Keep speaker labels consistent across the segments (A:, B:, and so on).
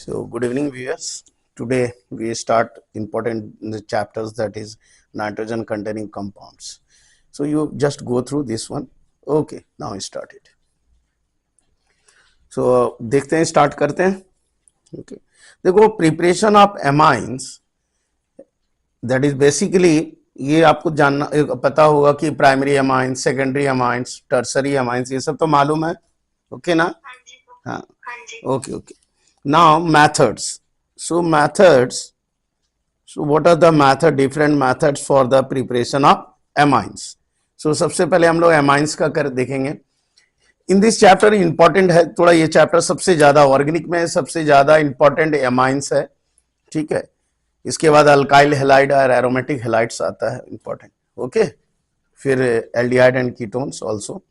A: So good evening viewers. Today we start important chapters, that is nitrogen containing compounds. So you just go through this one. Okay, now we start it. So देखते हैं, start करते हैं. Okay. देखो preparation of amines, that is basically ये आपको जानना पता होगा कि primary amines, secondary amines, tertiary amines, ये सब तो मालूम है. ओके ना? हाँ, okay okay. Now methods. So methods. So what are the different methods for the preparation of amines? So सबसे पहले हम लोग amines का कर देखेंगे. In this chapter important है थोड़ा, ये चैप्टर सबसे ज्यादा ऑर्गेनिक में सबसे ज्यादा इंपॉर्टेंट एमाइंस है. ठीक है, इसके बाद अल्काइल हेलाइड और एरोमेटिक हेलाइड्स आता है इंपॉर्टेंट. ओके, फिर एल्डिहाइड एंड कीटोन्स ऑल्सो,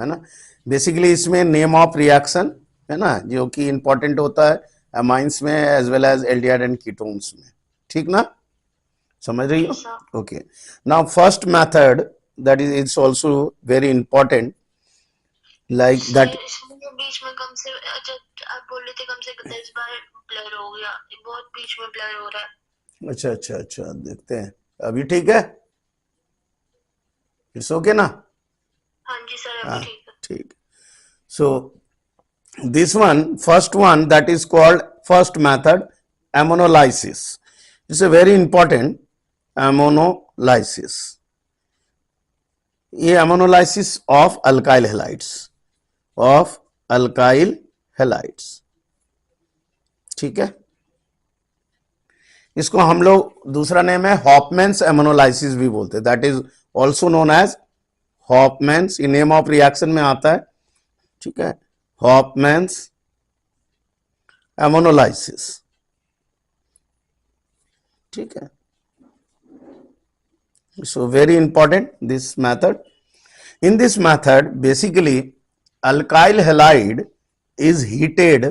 A: है ना. बेसिकली इसमें नेम ऑफ रिएक्शन है ना, जो कि इंपॉर्टेंट होता है एमाइंस में as well as aldehyde and ketones में. ठीक ना, समझ रही हो? Okay. Now first method that is it's also very important, like that.
B: बीच में कम से आप बोल रहे थे कम से 10 बार ब्लर हो गया, बहुत बीच में ब्लर हो रहा है.
A: अच्छा अच्छा अच्छा, देखते हैं अभी. ठीक है, इट्स ओके ना?
B: हाँ जी सर, अभी ठीक है.
A: ठीक. सो this first one that is called first method, ammonolysis. It's a very important ammonolysis. ये ammonolysis of alkyl halides, ठीक है. इसको हम लोग दूसरा नेम है हॉफमैन्स एमोनोलाइसिस भी बोलते हैं. That is also known as Hofmann's. ये नेम ऑफ रिएक्शन में आता है. ठीक है, Hofmann's ammonolysis. ठीक है. So very important this method. In this method basically alkyl halide is heated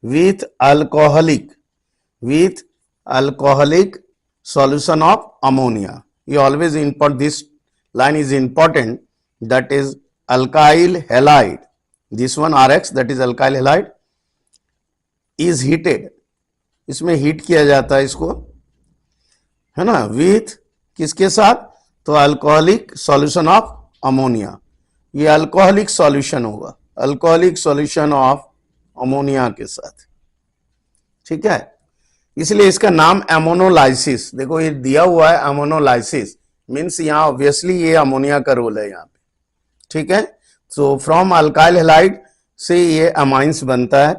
A: with alcoholic solution of ammonia. You always import this line is important, that is alkyl halide. This one RX, that is alkyl halide, is heated. इसमें heat किया जाता है इसको, है ना, with किसके साथ? तो अल्कोहलिक सॉल्यूशन ऑफ अमोनिया. ये अल्कोहलिक सॉल्यूशन होगा, अल्कोहलिक सॉल्यूशन ऑफ अमोनिया के साथ. ठीक है, इसलिए इसका नाम एमोनोलाइसिस. देखो ये दिया हुआ है एमोनोलाइसिस, मीन्स यहाँ ऑब्वियसली ये अमोनिया का रोल है यहाँ पे. ठीक है. So from alkyl halide से ये amines बनता है.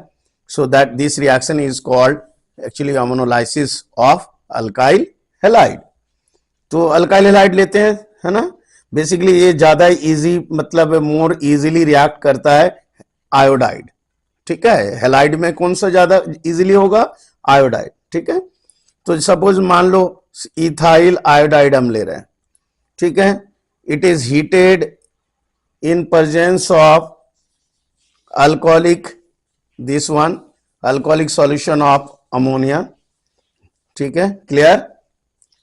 A: So that this reaction is called actually ammonolysis of alkyl halide. तो alkyl halide लेते हैं, है ना. बेसिकली ये ज्यादा इजी, मतलब मोर इजीली रिएक्ट करता है आयोडाइड. ठीक है, हेलाइड में कौन सा ज्यादा इजीली होगा? आयोडाइड. ठीक है. तो सपोज मान लो इथाइल आयोडाइड हम ले रहे हैं. ठीक है, it is heated in presence of alcoholic, this one alcoholic solution of ammonia. ठीक है, क्लियर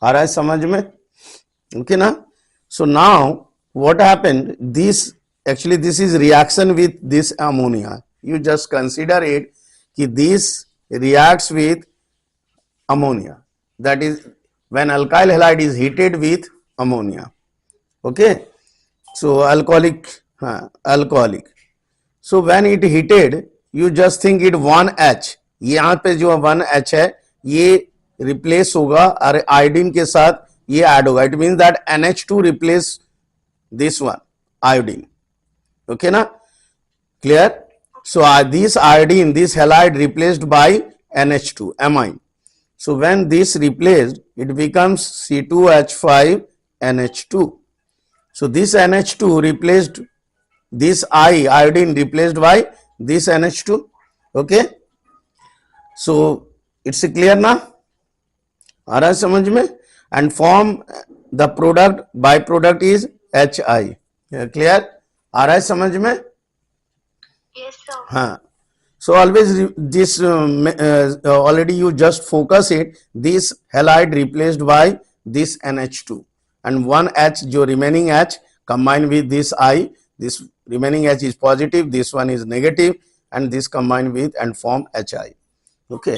A: आ रहा है समझ में? ओके ना. So now what happened, this actually this is reaction with this ammonia. You just consider it कि this reacts with ammonia, that is when alkyl halide is heated with ammonia. Okay. So alcoholic, alcoholic. So when it heated, you just think it 1H. यहाँ पे जो 1H है ये replace होगा और iodine के साथ ये ऐड होगा. It means that NH2 replace this one iodine. Okay ना, clear? So this iodine, this halide replaced by NH2 amine. So when this replaced, it becomes C2H5 NH2. So this NH2 replaced this iodine replaced by this NH2. Okay. So it's clear ना, आ रहा है समझ में? And form the product, byproduct is HI. Clear? आ रहा है समझ में?
B: Yes sir.
A: हाँ. So always this already you just focus it. This halide replaced by this NH2. And one H, जो remaining H combined with this I, this remaining H is positive, this one is negative, and this combined with and form HI. Okay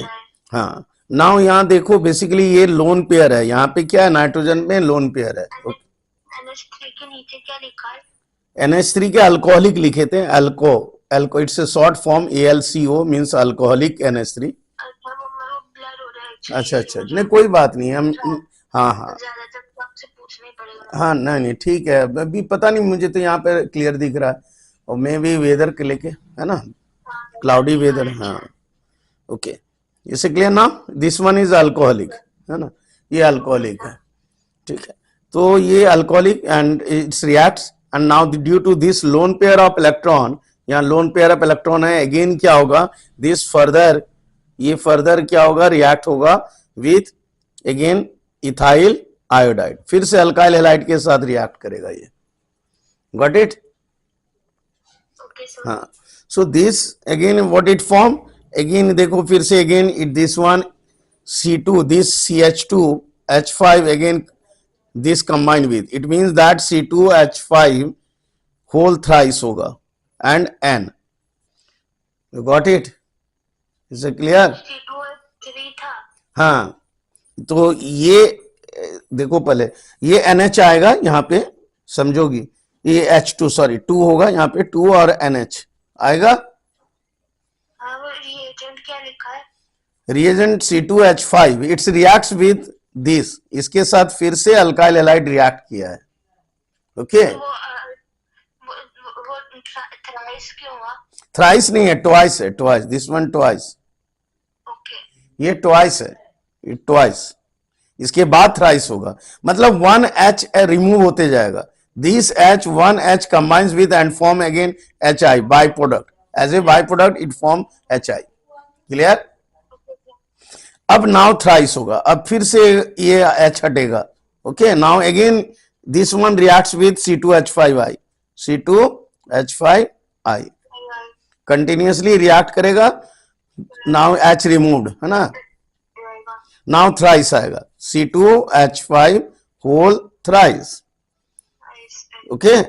A: हाँ now यहाँ देखो basically ये loan pair है, यहाँ पे क्या है नाइट्रोजन में लोन पेयर है।
B: NH3 के नीचे क्या लिखा है?
A: NH3 के अल्कोहलिक लिखे थे, alco it's a short form AlCO means alcoholic NH3।
B: अच्छा वो मेरे को ब्लर हो रहा है actually,
A: अच्छा अच्छा
B: मुझे
A: नहीं कोई बात नहीं हम हाँ हाँ
B: ज्यादातर तो आपसे पूछना ही पड़ेगा।
A: हाँ नहीं नहीं ठीक है अभी पता नहीं मुझे तो यहाँ पे क्लियर दिख रहा है और मे भी वेदर के लेके है ना क्लाउडी वेदर हाँ ओके इसे क्लियर ना दिस वन इज अल्कोहलिक है ना ये अल्कोहलिक है ठीक है तो ये alcoholic and its reacts and now due to this lone pair of electron यहाँ लोन पेयर ऑफ इलेक्ट्रॉन है अगेन क्या होगा दिस फर्दर ये फर्दर क्या होगा रिएक्ट होगा विथ अगेन इथाइल आयोडाइड फिर से अल्काइल हैलाइड के साथ रिएक्ट करेगा ये गॉट इट
B: ओके सर।
A: हाँ so this again what it form again देखो फिर से again it this one C2 this CH2H5 again this combined with it means that C2H5 whole thrice होगा and N you got it is it clear
B: C2H3 था।
A: हाँ तो ये देखो पहले ये NH आएगा यहाँ पे समझोगी ये H2 सॉरी 2 होगा यहाँ पे 2 और NH आएगा
B: हाँ वो रिएजेंट क्या लिखा है?
A: Reagent C2H5 it's reacts with this इसके साथ फिर से अल्काइल हैलाइड रिएक्ट किया है ओके
B: तो वो थ्राइस क्यों हुआ?
A: थ्राइस नहीं है ट्वाइस है twice this one twice
B: okay
A: ये ट्वाइस है ये ट्वाइस इसके बाद थ्राइस होगा मतलब 1H रिमूव होते जाएगा this H 1H combines with and form again HI by product as a by product it form HI clear अब नाउ थ्राइस होगा अब फिर से ये H हटेगा okay now again this one reacts with C2H5I C2H5I continuously react करेगा now H removed है ना नाउ थ्राइस आएगा C2H5 whole thrice okay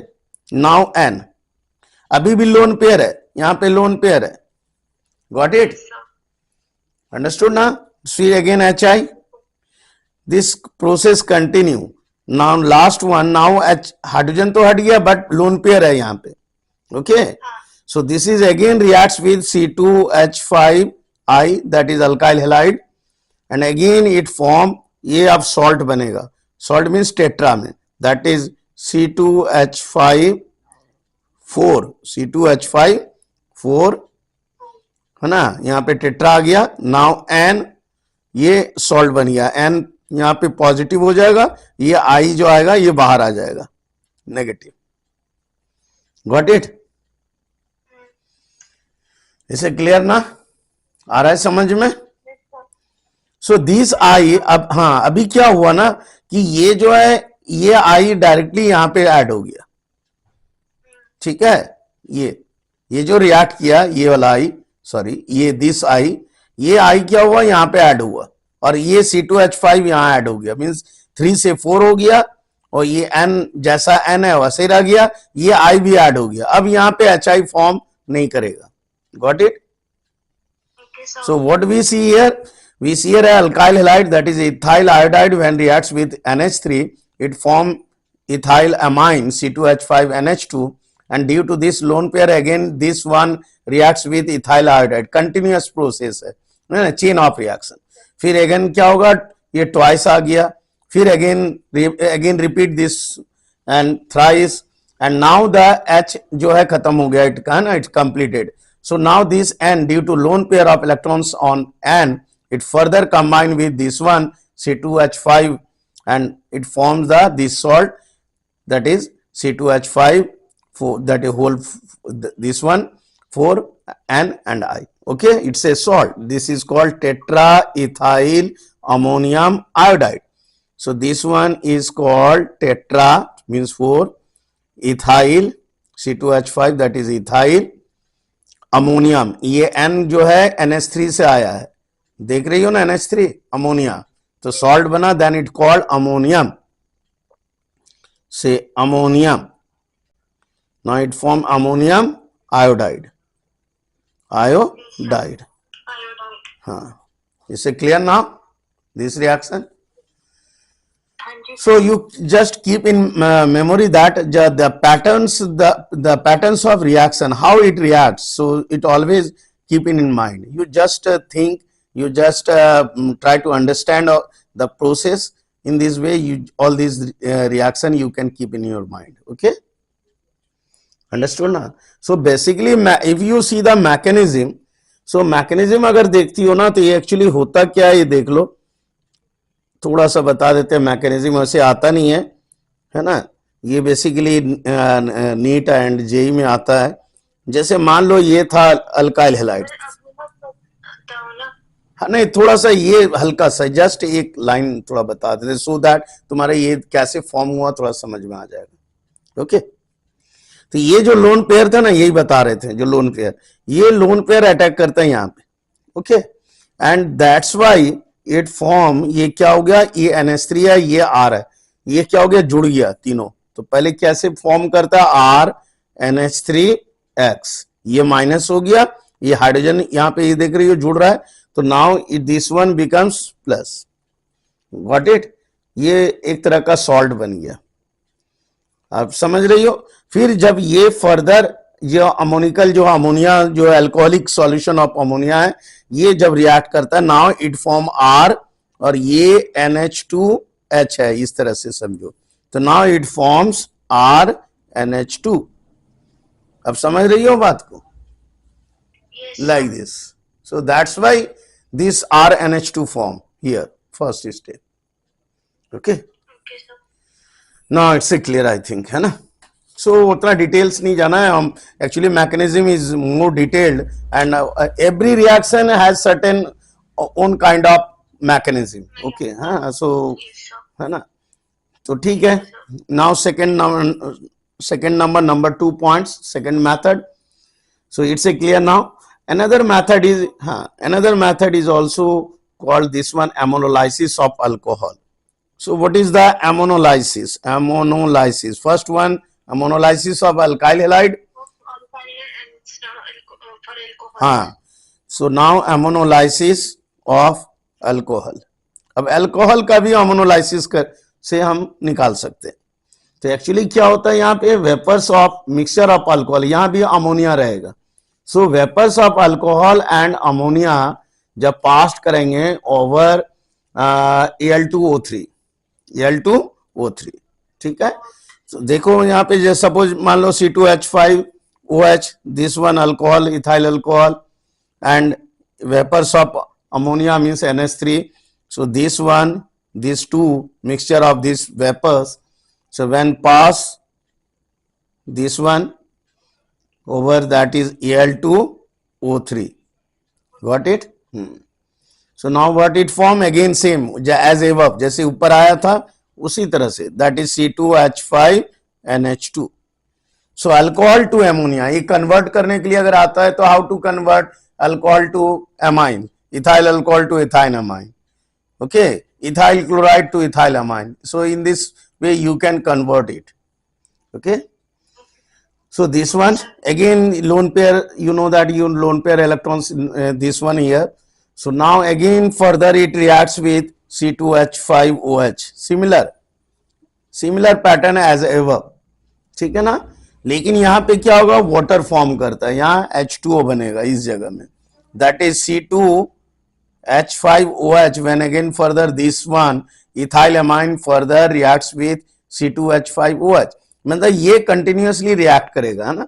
A: now N अभी भी लोन पेयर है यहाँ पे लोन पेयर है गॉट इट अंडरस्टूड ना see again HI this process continue now last one now H hydrogen तो हट गया but lone pair है यहाँ पे okay so this is again reacts with C2H5I that is alkyl halide and again it form ये अब salt बनेगा salt means tetra में that is C2H5 है ना यहाँ पे टेट्रा आ गया नाउ N ये सॉल्ट बन गया N यहाँ पे पॉजिटिव हो जाएगा ये I जो आएगा ये बाहर आ जाएगा नेगेटिव गॉट इट इसे क्लियर ना आ रहा है समझ में सो दिस I अब हाँ अभी क्या हुआ ना कि ये जो है ये I डायरेक्टली यहाँ पे ऐड हो गया ठीक है ये जो रिएक्ट किया ये वाला I सॉरी ये दिस I ये I क्या हुआ यहाँ पे ऐड हुआ और ये C2H5 यहाँ ऐड हो गया मींस 3 से 4 हो गया और ये N जैसा N है वैसे रह गया ये I भी ऐड हो गया अब यहाँ पे HI फॉर्म नहीं करेगा got it so what we see here alkyl halide that is ethyl iodide when reacts with NH3 it form ethyl amine C2H5NH2 and due to this lone pair again this one reacts with ethyl iodide continuous process है chain of reaction फिर again क्या होगा ये twice आ गया फिर again repeat this and thrice and now the H जो है खत्म हो गया it's completed so now this N due to lone pair of electrons on N it further combined with this one C2H5 and it forms this salt that is C2H5 that is whole this one 4 N and I okay it's a salt this is called tetraethyl ammonium iodide so this one is called tetra means 4 ethyl C2H5 that is ethyl ammonium ये N जो है NH3 से आया है देख रही हो ना NH3 अमोनिया तो सॉल्ट बना देन इट कॉल्ड अमोनियम से ammonium now it form ammonium iodide हाँ, इससे क्लियर नाउ दिस रिएक्शन.
B: हाँ जी
A: So you just keep in memory that the patterns of reaction, how it reacts. So it always keep it in mind. You just think, you just try to understand the process. In this way, you all these reaction you can keep in your mind. Okay, understood ना? So basically, if you see the mechanism, so mechanism अगर देखती हो ना तो ये actually होता क्या है ये देख लो. थोड़ा सा बता देते हैं. मैकेनिज्म वैसे आता नहीं है ना. ये बेसिकली नीट एंड जेई में आता है. जैसे मान लो ये था अल्काइल हैलाइड.
B: सर अब मैं बताता हूँ ना.
A: हाँ नहीं, थोड़ा सा ये हल्का सा जस्ट एक लाइन थोड़ा बता देते सो दैट तुम्हारा ये कैसे फॉर्म हुआ थोड़ा समझ में आ जाएगा. ओके, तो ये जो लोन पेयर था ना यही बता रहे थे. जो लोन पेयर, ये लोन पेयर अटैक करता है यहाँ पे. Okay, and that's why it form. ये क्या हो गया, ये NH3 है, ये R है, ये क्या हो गया, जुड़ गया तीनों. तो पहले कैसे फॉर्म करता है, R NH3X, ये माइनस हो गया, ये हाइड्रोजन यहाँ पे ये देख रही हो जुड़ रहा है. तो now this one becomes plus. Got it. ये एक तरह का सॉल्ट बन गया. आप समझ रही हो. फिर जब ये फर्दर जो अमोनिकल जो अमोनिया जो अल्कोहलिक सॉल्यूशन ऑफ अमोनिया है, ये जब रिएक्ट करता है नाउ इट फॉर्म R और ये NH2H है, इस तरह से समझो. तो now it forms R NH2. अब समझ रही हो बात को,
B: Yes,
A: like this. So that's why this R NH2 form here first step. Okay,
B: okay, sir.
A: now it's clear I think, है ना. So उतना डिटेल्स नहीं जाना है हम. Actually mechanism is more detailed and every reaction has certain own kind of mechanism. Okay, हाँ, सो
B: Yes, sir.
A: है ना. तो ठीक है. Now second number 2 points, second method. So it's a clear now. Another method is also called this one ammonolysis of alcohol. So what is the ammonolysis? First one, ammonolysis of alkyl halide.
B: Alkyl and it's not for alcohol.
A: हाँ. So now ammonolysis of alcohol. अब alcohol का भी ammonolysis से हम निकाल सकते हैं. तो एक्चुअली क्या होता है यहाँ पे, vapours of mixture of alcohol, यहाँ भी अमोनिया रहेगा. So vapours of alcohol and ammonia जब पास करेंगे ओवर Al2O3, ठीक है. तो देखो यहाँ पे जैसे सपोज मान लो C2H5OH, this one alcohol, ethyl alcohol, and vapours of ammonia means NH3. So this one, these two mixture of these vapors, so when pass this one over, that is Al2O3. got it. So now what it form, again same as above, जैसे ऊपर आया था उसी तरह से, that is C2H5NH2. so alcohol to ammonia, ये convert करने के लिए अगर आता है तो how to convert alcohol to amine, ethyl alcohol to ethine amine. Okay, ethyl chloride to ethyl amine. So in this way you can convert it. Okay, so this one again lone pair, you know that you lone pair electrons in this one here. So now again further it reacts with C2H5OH, similar pattern as above. ठीक है ना. लेकिन यहाँ पे क्या होगा, water form करता है, यहाँ H2O बनेगा इस जगह में, that is C2H5OH. when again further this one ethyl amine further reacts with C2H5OH, मतलब ये कंटिन्यूअसली रिएक्ट करेगा, है ना.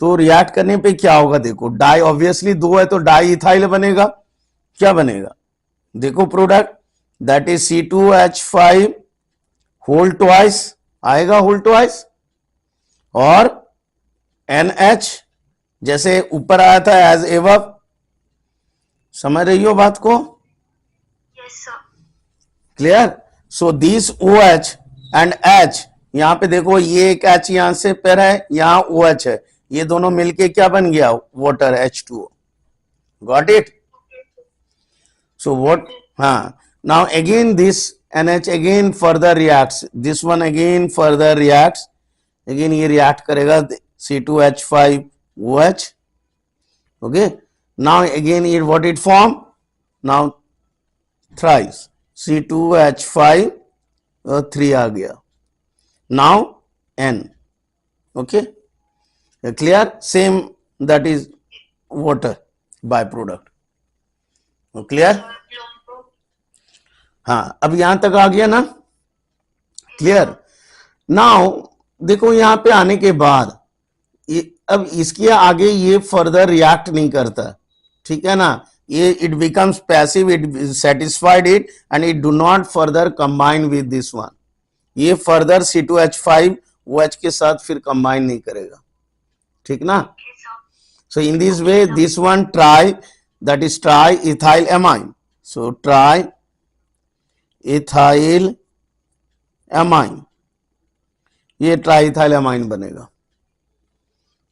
A: तो रिएक्ट करने पे क्या होगा, देखो डाई ऑब्वियसली दो है तो डाई इथाइल बनेगा. क्या बनेगा, देखो product, that is C2H5 whole twice आएगा, होल ट्वाइस, और NH जैसे ऊपर आया था एज एवब. समझ रही हो बात को,
B: Yes, sir.
A: Clear. So this OH and H, यहां पे देखो ये एक H यहां से पैर है, यहां OH है, ये दोनों मिलके क्या बन गया, water H2O. Got it. So what, now again this NH again further reacts, this one again further reacts, again ये react करेगा C2H5OH. okay, now again it what it form, now thrice C2H5 3 आ गया. Now N. Okay, clear? Same, that is water byproduct. Clear? हाँ, अब यहां तक आ गया ना? Clear. Now देखो यहां पे आने के बाद अब इसके आगे ये फर्दर रिएक्ट नहीं करता, ठीक है ना. ये it becomes passive, it satisfied it and it do not further combine with this one. ये फर्दर C2H5 OH के साथ फिर कंबाइन नहीं करेगा, ठीक ना. So in this way this one try, that is triethyl amine. So triethyl amine, ये triethyl amine बनेगा.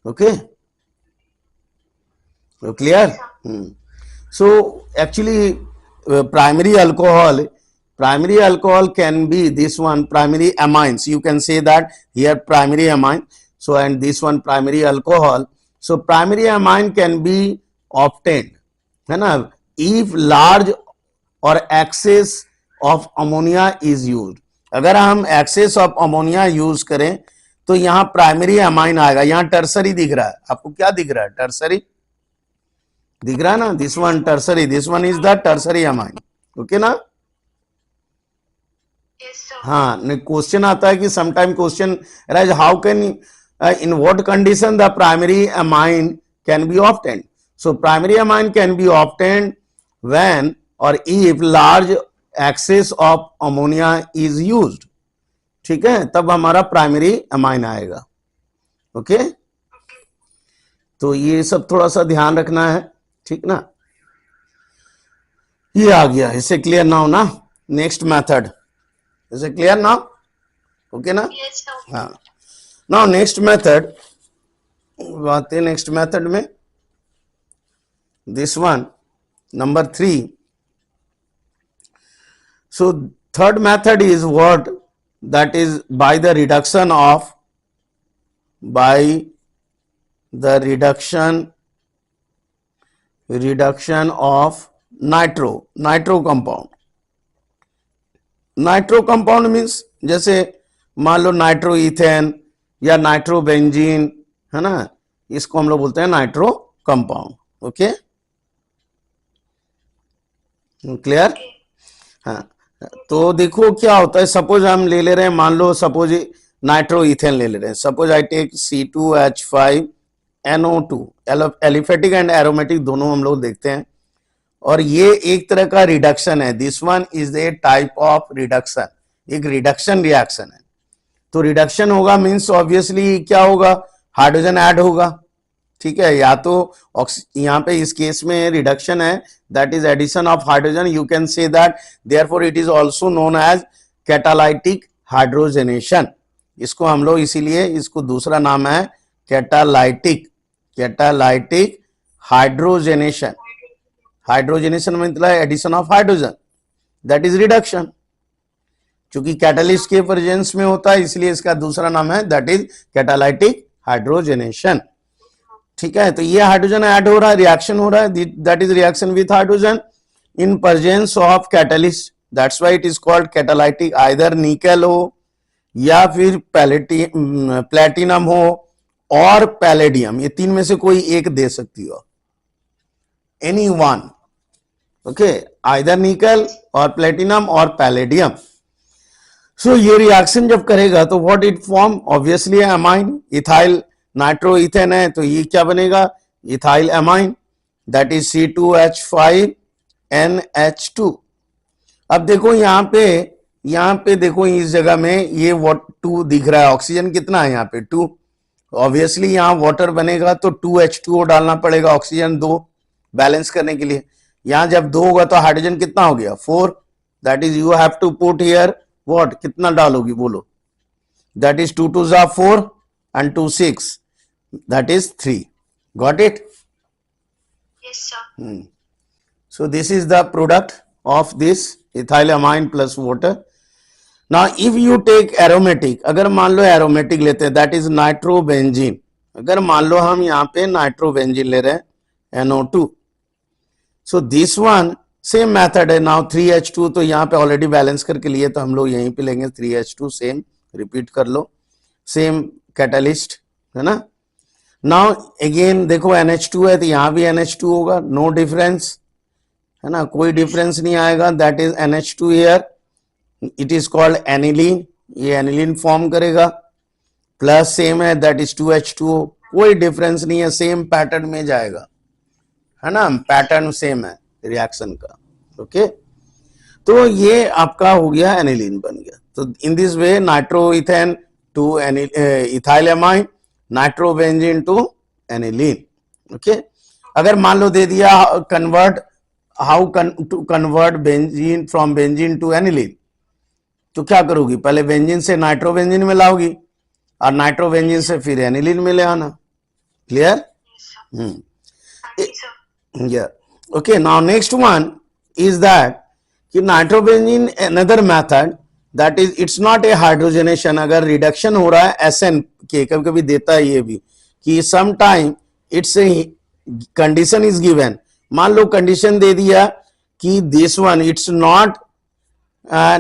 A: Okay, clear. So actually primary alcohol can be this one, primary amines. You can say that here primary amine. So and this one primary alcohol. So primary amine can be obtained, है ना, if large or excess of ammonia is used. अगर हम excess of ammonia use करें तो यहाँ primary amine आएगा. यहाँ tertiary दिख रहा है, आपको क्या दिख रहा है? टर्सरी दिख रहा है ना, this one tertiary, this one is the tertiary amine. Okay ना. हाँ, क्वेश्चन आता है कि sometime question rise how can in what condition the primary amine can be obtained. So primary amine can be obtained when or if large excess of ammonia is used. ठीक है, तब हमारा primary amine आएगा. Okay, तो ये सब थोड़ा सा ध्यान रखना है, ठीक ना. ये आ गया, इसे क्लियर नाउ ना. नेक्स्ट मेथड, इसे क्लियर नाउ. ओके ना. हाँ, नाउ नेक्स्ट मेथड आते हैं. नेक्स्ट मेथड में this one number 3. So third method is what, that is by the reduction of nitro compound. Nitro compound means जैसे मान लो nitro ethane या nitro benzene, है ना, इसको हम लोग बोलते हैं नाइट्रो कंपाउंड. Okay, clear. हाँ, तो देखो क्या होता है. सपोज हम ले ले रहे हैं, मान लो सपोज नाइट्रो इथेन ले रहे हैं. Suppose I take C2H5NO2, aliphatic and aromatic दोनों हम लोग देखते हैं, और ये एक तरह का रिडक्शन है. This one is a type of reduction, एक रिडक्शन रिएक्शन है. तो रिडक्शन होगा मीन्स ऑब्वियसली क्या होगा, हाइड्रोजन ऐड होगा. ठीक है, या तो यहाँ पे इस केस में रिडक्शन है, that is addition of hydrogen. You can say that therefore it is also known as catalytic hydrogenation. इसको हम लोग इसीलिए इसको दूसरा नाम है कैटालाइटिक हाइड्रोजनेशन. हाइड्रोजनेशन मतलब addition of hydrogen, that is reduction. क्योंकि कैटालिस्ट के प्रेजेंस में होता है इसलिए इसका दूसरा नाम है दैट इज कैटालाइटिक हाइड्रोजनेशन. ठीक है, तो ये हाइड्रोजन ऐड हो रहा है, रिएक्शन हो रहा है, that is reaction with hydrogen in presence of catalyst. That's why it is called catalytic. Either निकल हो या फिर प्लेटिनम हो और पैलेडियम, ये तीन में से कोई एक दे सकती हो, एनी वन. ओके, आइदर निकल और प्लेटिनम और पैलेडियम. सो ये रिएक्शन जब करेगा तो what it form, obviously amine. Ethyl nitro ethane है तो ये क्या बनेगा, ethyl amine, that is C2H5NH2. अब देखो यहाँ पे देखो इस जगह में ये वॉट 2 दिख रहा है. ऑक्सीजन कितना है यहाँ पे 2. ऑब्वियसली यहाँ वाटर बनेगा तो 2H2O डालना पड़ेगा, ऑक्सीजन 2 बैलेंस करने के लिए. यहाँ जब 2 होगा तो हाइड्रोजन कितना हो गया 4. That is you have to put here what, कितना डालोगी बोलो, दैट इज 2 2 जा 4 and 2 6, that is 3. Got it?
B: Yes, sir.
A: So this is the product of this ethylamine plus water. Now if you take aromatic, अगर मान लो aromatic लेते हैं, that is nitrobenzene. अगर मान लो हम यहाँ पे nitrobenzene ले रहे हैं NO2, so this one same method है. नाउ 3H2 तो यहाँ पे ऑलरेडी बैलेंस करके लिए तो हम लोग यहीं पे लेंगे 3H2. सेम रिपीट कर लो. सेम कैटलिस्ट है ना. नाउ अगेन देखो NH2 है तो यहाँ भी NH2 होगा. नो डिफरेंस है ना, कोई डिफरेंस नहीं आएगा. That is NH2 here. It is called aniline. ये एनिलीन फॉर्म करेगा. प्लस सेम है दैट इज 2H2O. कोई डिफरेंस नहीं है, सेम पैटर्न में जाएगा है ना. पैटर्न सेम है रिएक्शन का. ओके तो ये आपका हो गया एनिलीन बन गया. तो in this way nitroethane to ethyl amine, nitrobenzene to aniline. Okay अगर मान लो दे दिया convert how to convert benzene from benzene to aniline, तो क्या करोगी, पहले बेंजीन से नाइट्रोबेंजीन में लाओगी और नाइट्रोबेंजीन से फिर एनिलीन में ले आना. Clear.
B: Yes, sir. Yes, sir.
A: Yeah. Okay. Now next one is that कि nitrobenzene another method that is it's not a hydrogenation. अगर रिडक्शन हो रहा है SN के, कभी कभी देता है ये भी कि sometime it's a condition is given. मान लो कंडीशन दे दिया कि this one it's not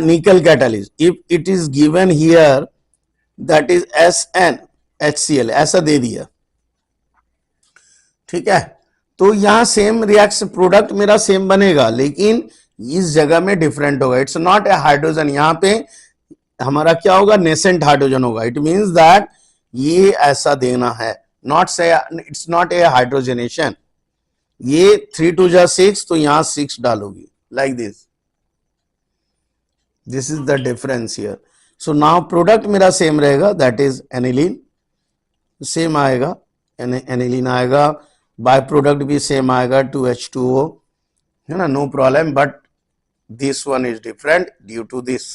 A: nickel catalyst. If it is given here that is SN HCl ऐसा दे दिया. ठीक है. तो यहां सेम रिएक्शन प्रोडक्ट मेरा सेम बनेगा लेकिन इस जगह में डिफरेंट होगा. It's not a hydrogen. यहां पे हमारा क्या होगा, नेसेंट हाइड्रोजन होगा. इट मींस दैट ये ऐसा देना है. नॉट से इट्स नॉट ए हाइड्रोजनेशन. ये 3 2 जा 6 तो यहां 6 डालोगी like this. This is the difference here. So now product मेरा सेम रहेगा दैट इज एनिलीन. सेम आएगा एनिलीन आएगा. बाय प्रोडक्ट भी सेम आएगा 2H2O है ना, no problem. But this one is different due to this.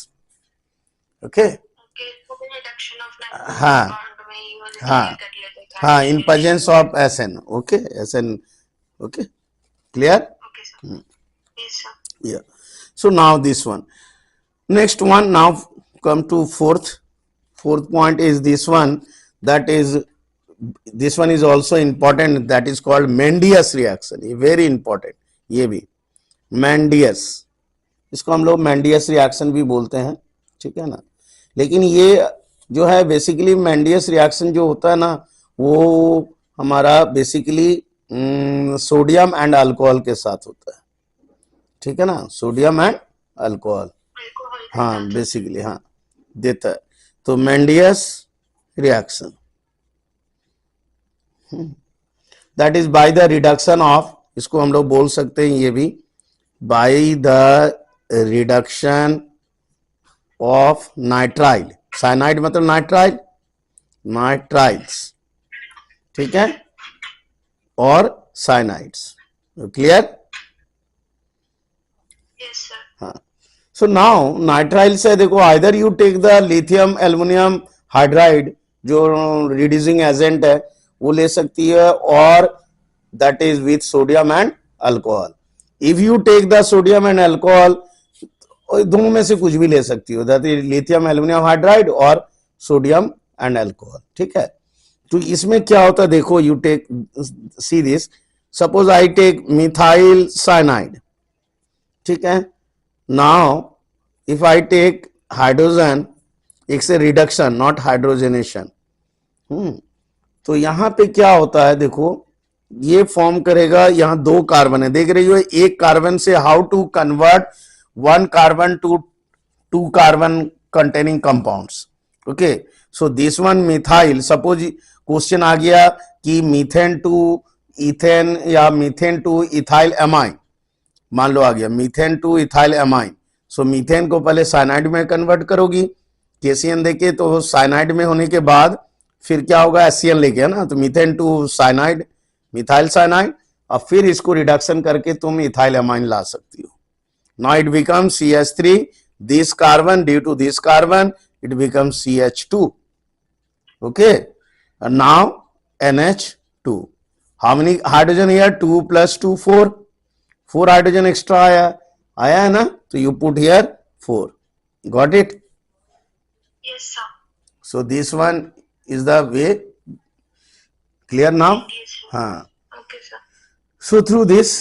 A: Okay
B: Okay, so the reduction of nitrogen
A: हाँ
B: bond में ये वाले
A: हाँ
B: कर लेते हैं.
A: हाँ इन presence of SN. Okay SN. Okay clear.
B: Okay, sir. Yes, sir.
A: Yeah. So now this one. Next one. Now come to fourth. Fourth point is this one. That is this one is also important. That is called Mendius reaction. ये very important. ये भी Mendius. इसको हम लोग Mendius reaction भी बोलते हैं. ठीक है ना. लेकिन ये जो है बेसिकली Mendius reaction जो होता है ना वो हमारा बेसिकली सोडियम एंड अल्कोहल के साथ होता है. ठीक है ना, सोडियम एंड अल्कोहल.
B: Alcohol के
A: हाँ
B: साथ.
A: बेसिकली हाँ देता है. तो Mendius reaction that is by the reduction of, इसको हम लोग बोल सकते हैं ये भी, by the reduction of nitrile. Cyanide मतलब नाइट्राइल, नाइट्राइल्स. ठीक है, और साइनाइड्स. क्लियर.
B: Yes, sir.
A: हाँ. सो नाउ नाइट्राइल से देखो either you take the lithium aluminium hydride जो रिड्यूसिंग एजेंट है वो ले सकती है, और that is with sodium and alcohol. If you take the sodium and alcohol, दोनों में से कुछ भी ले सकती हो, that is lithium aluminium hydride और सोडियम एंड अल्कोहल. ठीक है. तो इसमें क्या होता है देखो, you take see this, suppose I take methyl cyanide. ठीक है. Now if I take hydrogen, एक से रिडक्शन नॉट हाइड्रोजनेशन. तो यहां पे क्या होता है देखो, ये फॉर्म करेगा, यहां 2 कार्बन है देख रही हो, एक कार्बन से how to convert 1 carbon to 2 carbon containing compounds. Okay. So this one methyl, suppose question आ गया कि मीथेन टू इथेन या मीथेन टू इथाइल एमाइन, मान लो आ गया methane to ethyl amine. So methane को पहले साइनाइड में कन्वर्ट करोगी, केसीएन देके, तो साइनाइड में होने के बाद फिर क्या होगा, एससीएन लेके, है ना. तो methane to cyanide, methyl cyanide, और फिर इसको रिडक्शन करके तुम इथाइल एमाइन ला सकती हो. Now it becomes CH3, this carbon due to this carbon it becomes CH2. Okay. Now NH2. How many hydrogen here, 2 + 2 4. 4 hydrogen extra आया है ना, तो you put here 4. Got it.
B: Yes, sir.
A: So this one is the way. Clear now?
B: Yes, sir.
A: हाँ.
B: Okay, sir.
A: So through this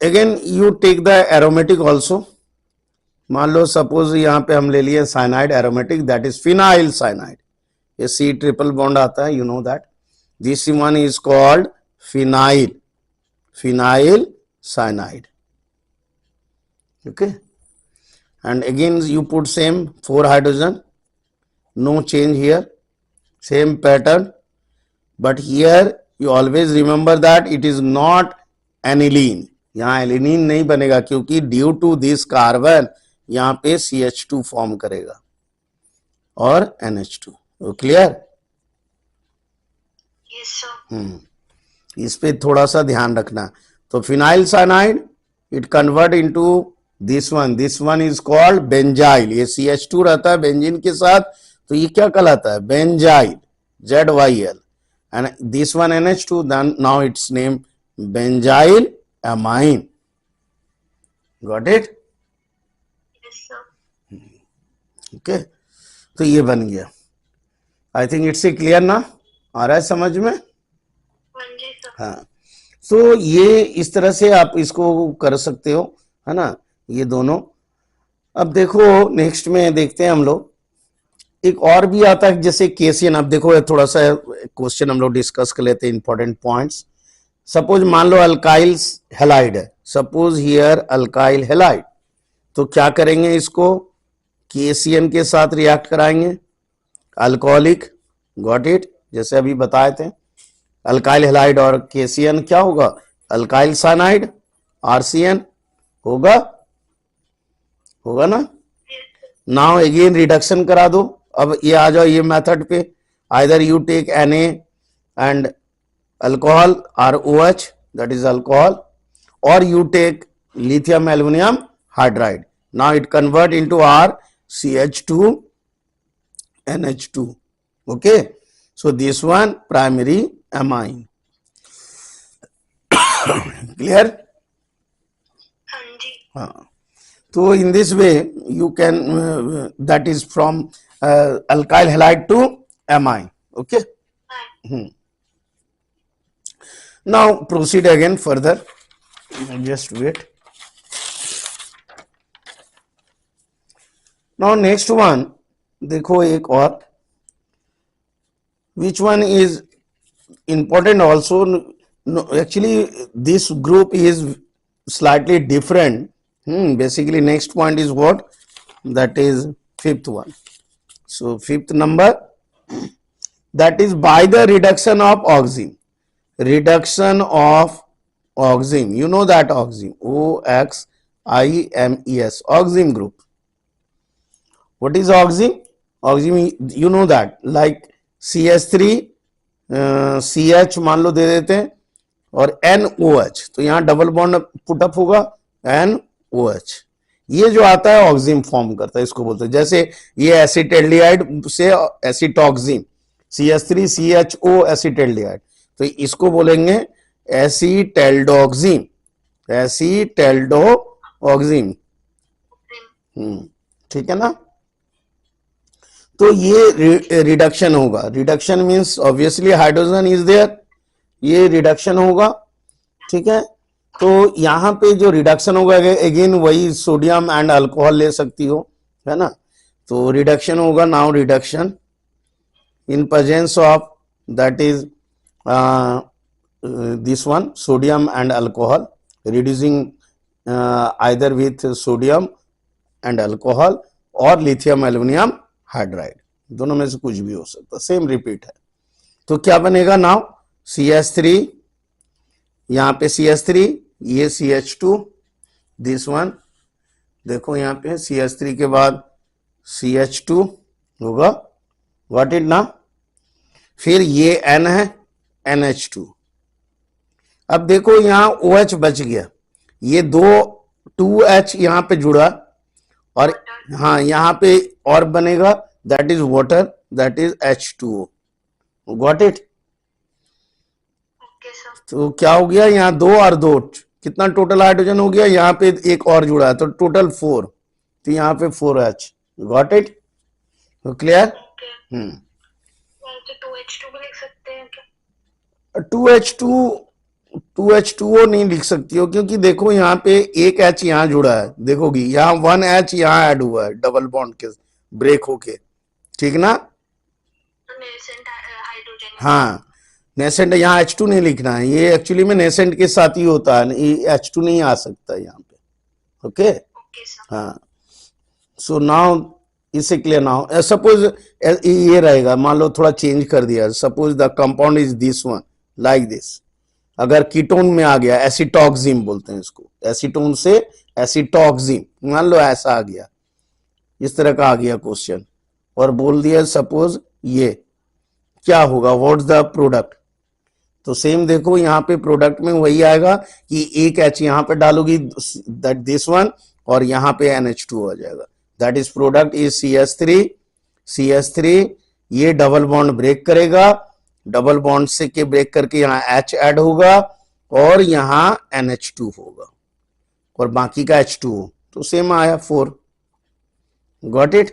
A: again you take the aromatic also. मान लो सपोज यहाँ पे हम ले लिए cyanide aromatic, that is phenyl cyanide. ये सी ट्रिपल बॉन्ड आता है, you know that. This one is called phenyl, phenyl cyanide. Okay, and again you put same 4 hydrogen, no change here, same pattern, but here you always remember that it is not aniline. यहाँ alanine नहीं बनेगा क्योंकि due to this carbon यहाँ पे CH2 form करेगा और NH2. Clear?
B: Yes sir.
A: इस पे थोड़ा सा ध्यान रखना. तो phenyl cyanide it convert into this one is called benzyl. ये CH2 रहता है बेंजीन के साथ, तो ये क्या कहलाता है? Benzyl, ZYL. And this one NH2, then now its name benzyl amine. Got it?
B: Yes sir.
A: Okay, तो ये बन गया. आई थिंक इट्स क्लियर ना? आ रहा है समझ में?
B: हाँ जी सर.
A: हाँ. सो ये इस तरह से आप इसको कर सकते हो, है ना, ये दोनों. अब देखो नेक्स्ट में देखते हैं हम लोग, एक और भी आता है जैसे केसियन. अब देखो थोड़ा सा क्वेश्चन हम लोग डिस्कस कर लेते हैं, इंपॉर्टेंट पॉइंट्स. सपोज मान लो अल्काइल हेलाइड है, सपोज हियर अल्काइल हेलाइड, तो क्या करेंगे? इसको केसियन के साथ रिएक्ट कराएंगे, अल्कोहलिक. Got it? जैसे अभी बताए थे, अल्काइल हेलाइड और केसियन क्या होगा? अल्काइल साइनाइड, RCN होगा, होगा ना. नाउ अगेन रिडक्शन करा दो. अब ये आ जाओ ये मेथड पे, either you take Na and alcohol ROH, that is alcohol, और you take lithium aluminium hydride. Now it convert into RCH2 NH2. Okay, so this one primary amine. Clear?
B: हाँ जी.
A: हाँ. तो in this way you can that is from alkyl halide to amine. Okay.
B: हाँ.
A: Now proceed again further. Just wait. Now next one देखो एक और, which one is important also. No, actually this group is slightly different. Basically next point is what? That is fifth one. So fifth number, that is by the reduction of oxime. Reduction of oxime, you know that oxime, OXIMES, oxime group. What is oxime? Oxime, you know that, like CH3 CH मान लो दे देते हैं और NOH, तो यहाँ double bond put up होगा NOH. ये जो आता है ऑक्सिम फॉर्म करता है, इसको बोलते हैं. जैसे ये एसिटेल्डिहाइड से एसिटॉक्सिम, CH3 CHO एसिटेल्डिहाइड, तो इसको बोलेंगे एसिटेल्डोक्सिम, एसिटेल्डोक्सिम. ठीक है ना. तो ये रिडक्शन होगा. Reduction means obviously hydrogen is there, ये रिडक्शन होगा. ठीक है. तो यहाँ पे जो रिडक्शन होगा अगेन वही सोडियम एंड अल्कोहल ले सकती हो, है ना. तो रिडक्शन होगा. Now reduction in presence of that is this one sodium and alcohol, reducing either with sodium and alcohol और लिथियम एल्युमिनियम हाइड्राइड, दोनों में से कुछ भी हो सकता, सेम रिपीट है. तो क्या बनेगा? नाउ CH3, यहाँ पे CH3, ये CH2, दिस वन देखो यहाँ पे CH3 के बाद CH2 होगा. व्हाट इट ना. फिर ये N है, NH2. अब देखो यहाँ OH बच गया, ये दो 2H यहाँ पे जुड़ा, और हाँ यहाँ पे और बनेगा, that is water, that is H2O. Got it.
B: Okay sir.
A: तो क्या हो गया? यहाँ 2 और 2, कितना टोटल हाइड्रोजन हो गया? यहाँ पे एक और जुड़ा है, तो टोटल 4, तो यहाँ पे 4H. Got it. तो क्लियर.
B: ओके. तो 2H2 भी लिख सकते हैं क्या?
A: 2H2 2H2O नहीं लिख सकती हो, क्योंकि देखो यहाँ पे एक H यहाँ जुड़ा है, देखोगी यहाँ 1H यहाँ ऐड हुआ है डबल बॉन्ड के ब्रेक होके, ठीक ना।
B: Nascent hydrogen.
A: हाँ, नेसेंट, यहाँ H2 नहीं लिखना है, ये एक्चुअली में नेसेंट के साथ ही होता है, ये H2 नहीं आ सकता यहाँ पे। Okay,
B: okay sir.
A: हाँ। सो नाउ इसे क्लियर नाउ, सपोज ये रहेगा, मान लो थोड़ा चेंज कर दिया, suppose the compound is this one like this, अगर कीटोन में आ गया, एसिटॉक्सिम बोलते हैं इसको, एसीटोन से एसिटॉक्सिम, मान लो ऐसा आ गया, इस तरह का आ गया क्वेश्चन, और बोल दिया सपोज ये क्या होगा, व्हाट्स द प्रोडक्ट, तो सेम देखो यहाँ पे प्रोडक्ट में वही आएगा कि एक H यहाँ पे डालोगी, दैट दिस वन, और यहाँ पे NH2 आ जाएगा, that is product is CH3, ये डबल बॉन्ड ब्रेक करेगा, डबल बॉन्ड से के ब्रेक करके यहाँ H ऐड होगा, और यहाँ NH2 होगा, और बाकी का H2O, तो सेम आया 4, got it.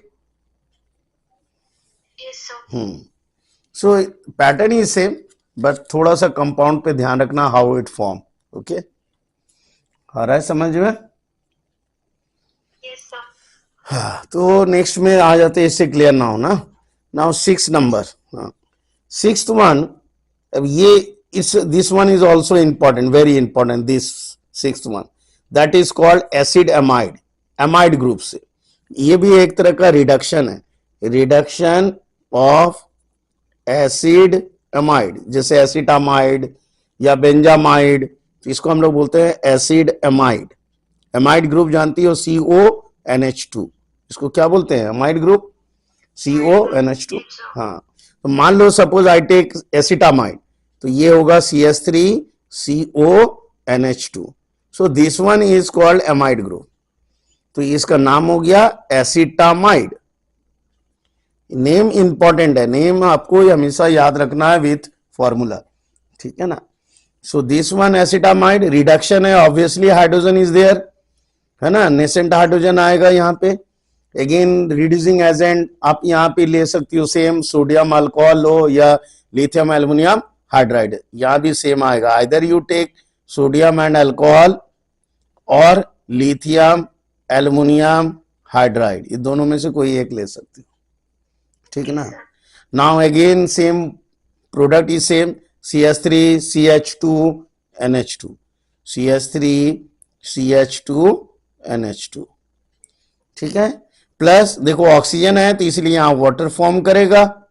B: Yes sir.
A: So pattern is same, but थोड़ा सा कंपाउंड पे ध्यान रखना, हाउ इट फॉर्म। ओके, आ रहा है समझ में।
B: Yes sir.
A: हाँ, तो नेक्स्ट में आ जाते हैं, इससे क्लियर ना हो ना। नाउ 6 नंबर, हाँ, 6th वन, अब ये इस this one is also important, very important, this 6th one, that is called acid amide, amide group से, ये भी एक तरह का रिडक्शन है, रिडक्शन ऑफ एसिड एमाइड, जैसे एसिटामाइड या बेंजामाइड, तो इसको हम लोग बोलते हैं एसिड एमाइड। एमाइड ग्रुप जानती हो, CONH2, इसको क्या बोलते हैं, एमाइड ग्रुप, CONH2। हाँ, तो मान लो सपोज आई टेक एसिटामाइड, तो ये होगा CH3CONH2, so this one is called amide group, तो इसका नाम हो गया एसिटामाइड। नेम इंपॉर्टेंट है, नेम आपको हमेशा याद रखना है विथ फॉर्मूला, ठीक है ना। सो दिस वन एसिटामाइड, रिडक्शन है, ऑब्वियसली हाइड्रोजन इज देयर, है ना, नेसेंट हाइड्रोजन आएगा यहाँ पे, अगेन रिड्यूसिंग एजेंट आप यहाँ पे ले सकती हो, सेम सोडियम अल्कोहल लो या लिथियम एल्युमिनियम हाइड्राइड, यहाँ भी सेम आएगा, either you take sodium and alcohol और लिथियम एल्युमिनियम हाइड्राइड, ये दोनों में से कोई एक ले सकती हो, ठीक है ना। Now again same product is same, CH3 CH2 NH2, CH3 CH2 NH2, ठीक है। प्लस देखो ऑक्सीजन है, तो इसलिए यहां वाटर फॉर्म करेगा,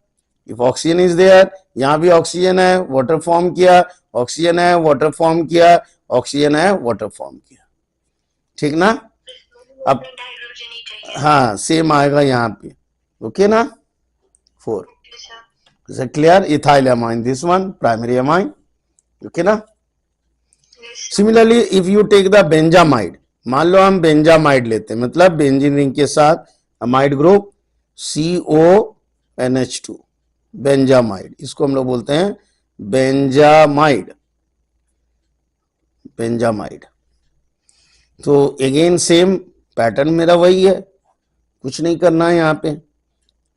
A: इफ ऑक्सीजन इज देयर, यहां भी ऑक्सीजन है, वाटर फॉर्म किया, ऑक्सीजन है, वाटर फॉर्म किया, ऑक्सीजन है, वाटर फॉर्म किया, ठीक ना। अब
B: हाइड्रोजन ही चाहिए।
A: हाँ, सेम आएगा यहाँ पे, ओके ना, 4,
B: okay sir.
A: is it clear, ethyl amine, this one primary amine, okay ना।
B: Yes sir.
A: Similarly if you take the benzamide, मान लो हम बेंजामाइड लेते हैं, मतलब बेंजीन रिंग के साथ अमाइड ग्रुप CONH2, बेंजामाइड, इसको हम लोग बोलते हैं बेंजामाइड, बेंजामाइड। तो अगेन सेम पैटर्न मेरा वही है, कुछ नहीं करना है यहाँ पे,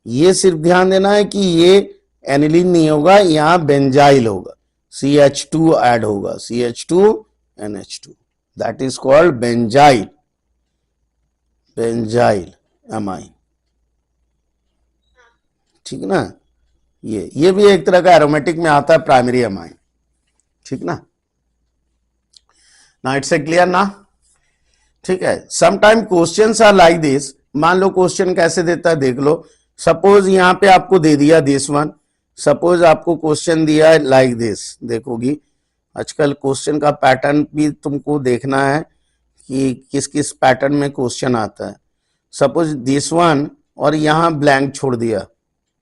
A: ये सिर्फ ध्यान देना है कि ये एनिलीन नहीं होगा, यहाँ बेंजाइल होगा, CH2 ऐड होगा, CH2NH2, that is called benzyl, benzyl amine, ठीक ना। ये भी एक तरह का एरोमेटिक में आता है, प्राइमरी अमाइन, ठीक ना। ना इट्स ए क्लियर ना, ठीक है। Sometime questions are like this, मान लो क्वेश्चन कैसे देता है देख लो, सपोज यहाँ पे आपको दे दिया दिस वन, सपोज आपको क्वेश्चन दिया है लाइक दिस, देखोगी आजकल क्वेश्चन का पैटर्न भी तुमको देखना है कि किस किस पैटर्न में क्वेश्चन आता है। सपोज दिस वन, और यहाँ ब्लैंक छोड़ दिया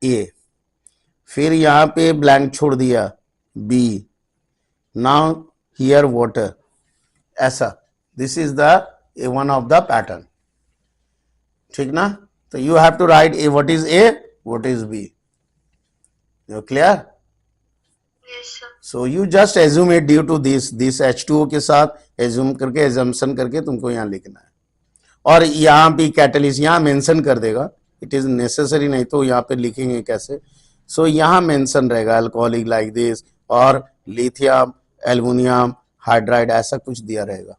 A: A, फिर यहाँ पे ब्लैंक छोड़ दिया B, नाउ हियर वाटर, ऐसा, this is the one of the pattern, ठीक ना। तो you have to write a, what is A, what is B, you clear.
B: Yes sir.
A: So you just assume it due to this H2O के साथ assume करके, assumption करके तुमको यहाँ लिखना है, और यहाँ भी कैटलिस्ट यहाँ मेंशन कर देगा, इट इज नेसेसरी, नहीं तो यहाँ पे लिखेंगे कैसे। सो यहाँ मेंशन रहेगा अल्कोहलिक लाइक दिस, और लिथियम एल्युमिनियम हाइड्राइड ऐसा कुछ दिया रहेगा,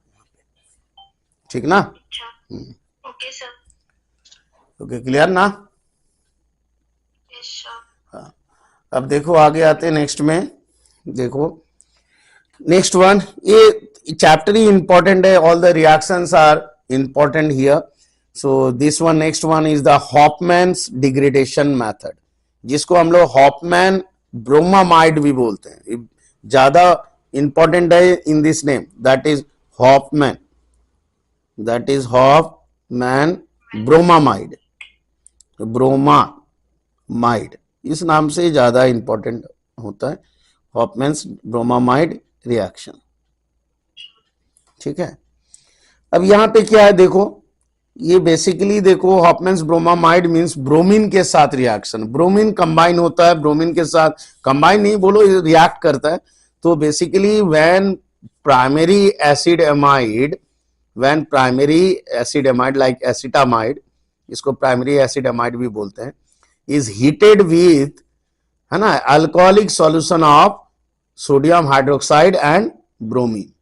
A: ठीक ना।
B: अच्छा, ओके सर।
A: ओके, क्लियर ना।
B: Yes sir.
A: हाँ, अब देखो आगे आते हैं नेक्स्ट में। देखो नेक्स्ट वन, ये चैप्टर ही इंपॉर्टेंट है, all the reactions are important here. So this one, next one is the Hofmann's degradation method, जिसको हम लोग हॉफमैन ब्रोमामाइड भी बोलते हैं। ज्यादा इंपॉर्टेंट है in this name, that is Hofmann, that is Hofmann bromamide, bromamide इस नाम से ज्यादा इंपॉर्टेंट होता है, हॉफमैन्स ब्रोमामाइड रिएक्शन, ठीक है। अब यहां पे क्या है देखो, ये बेसिकली देखो हॉफमैन्स ब्रोमामाइड मींस ब्रोमीन के साथ रिएक्शन, ब्रोमीन कंबाइन होता है, ब्रोमीन के साथ कंबाइन नहीं बोलो, रिएक्ट करता है। तो basically when primary acid amide, when primary acid amide like acetamide, इसको प्राइमरी एसिड एमाइड भी बोलते हैं, इज हीटेड विथ, है ना, alcoholic solution of sodium hydroxide and bromine,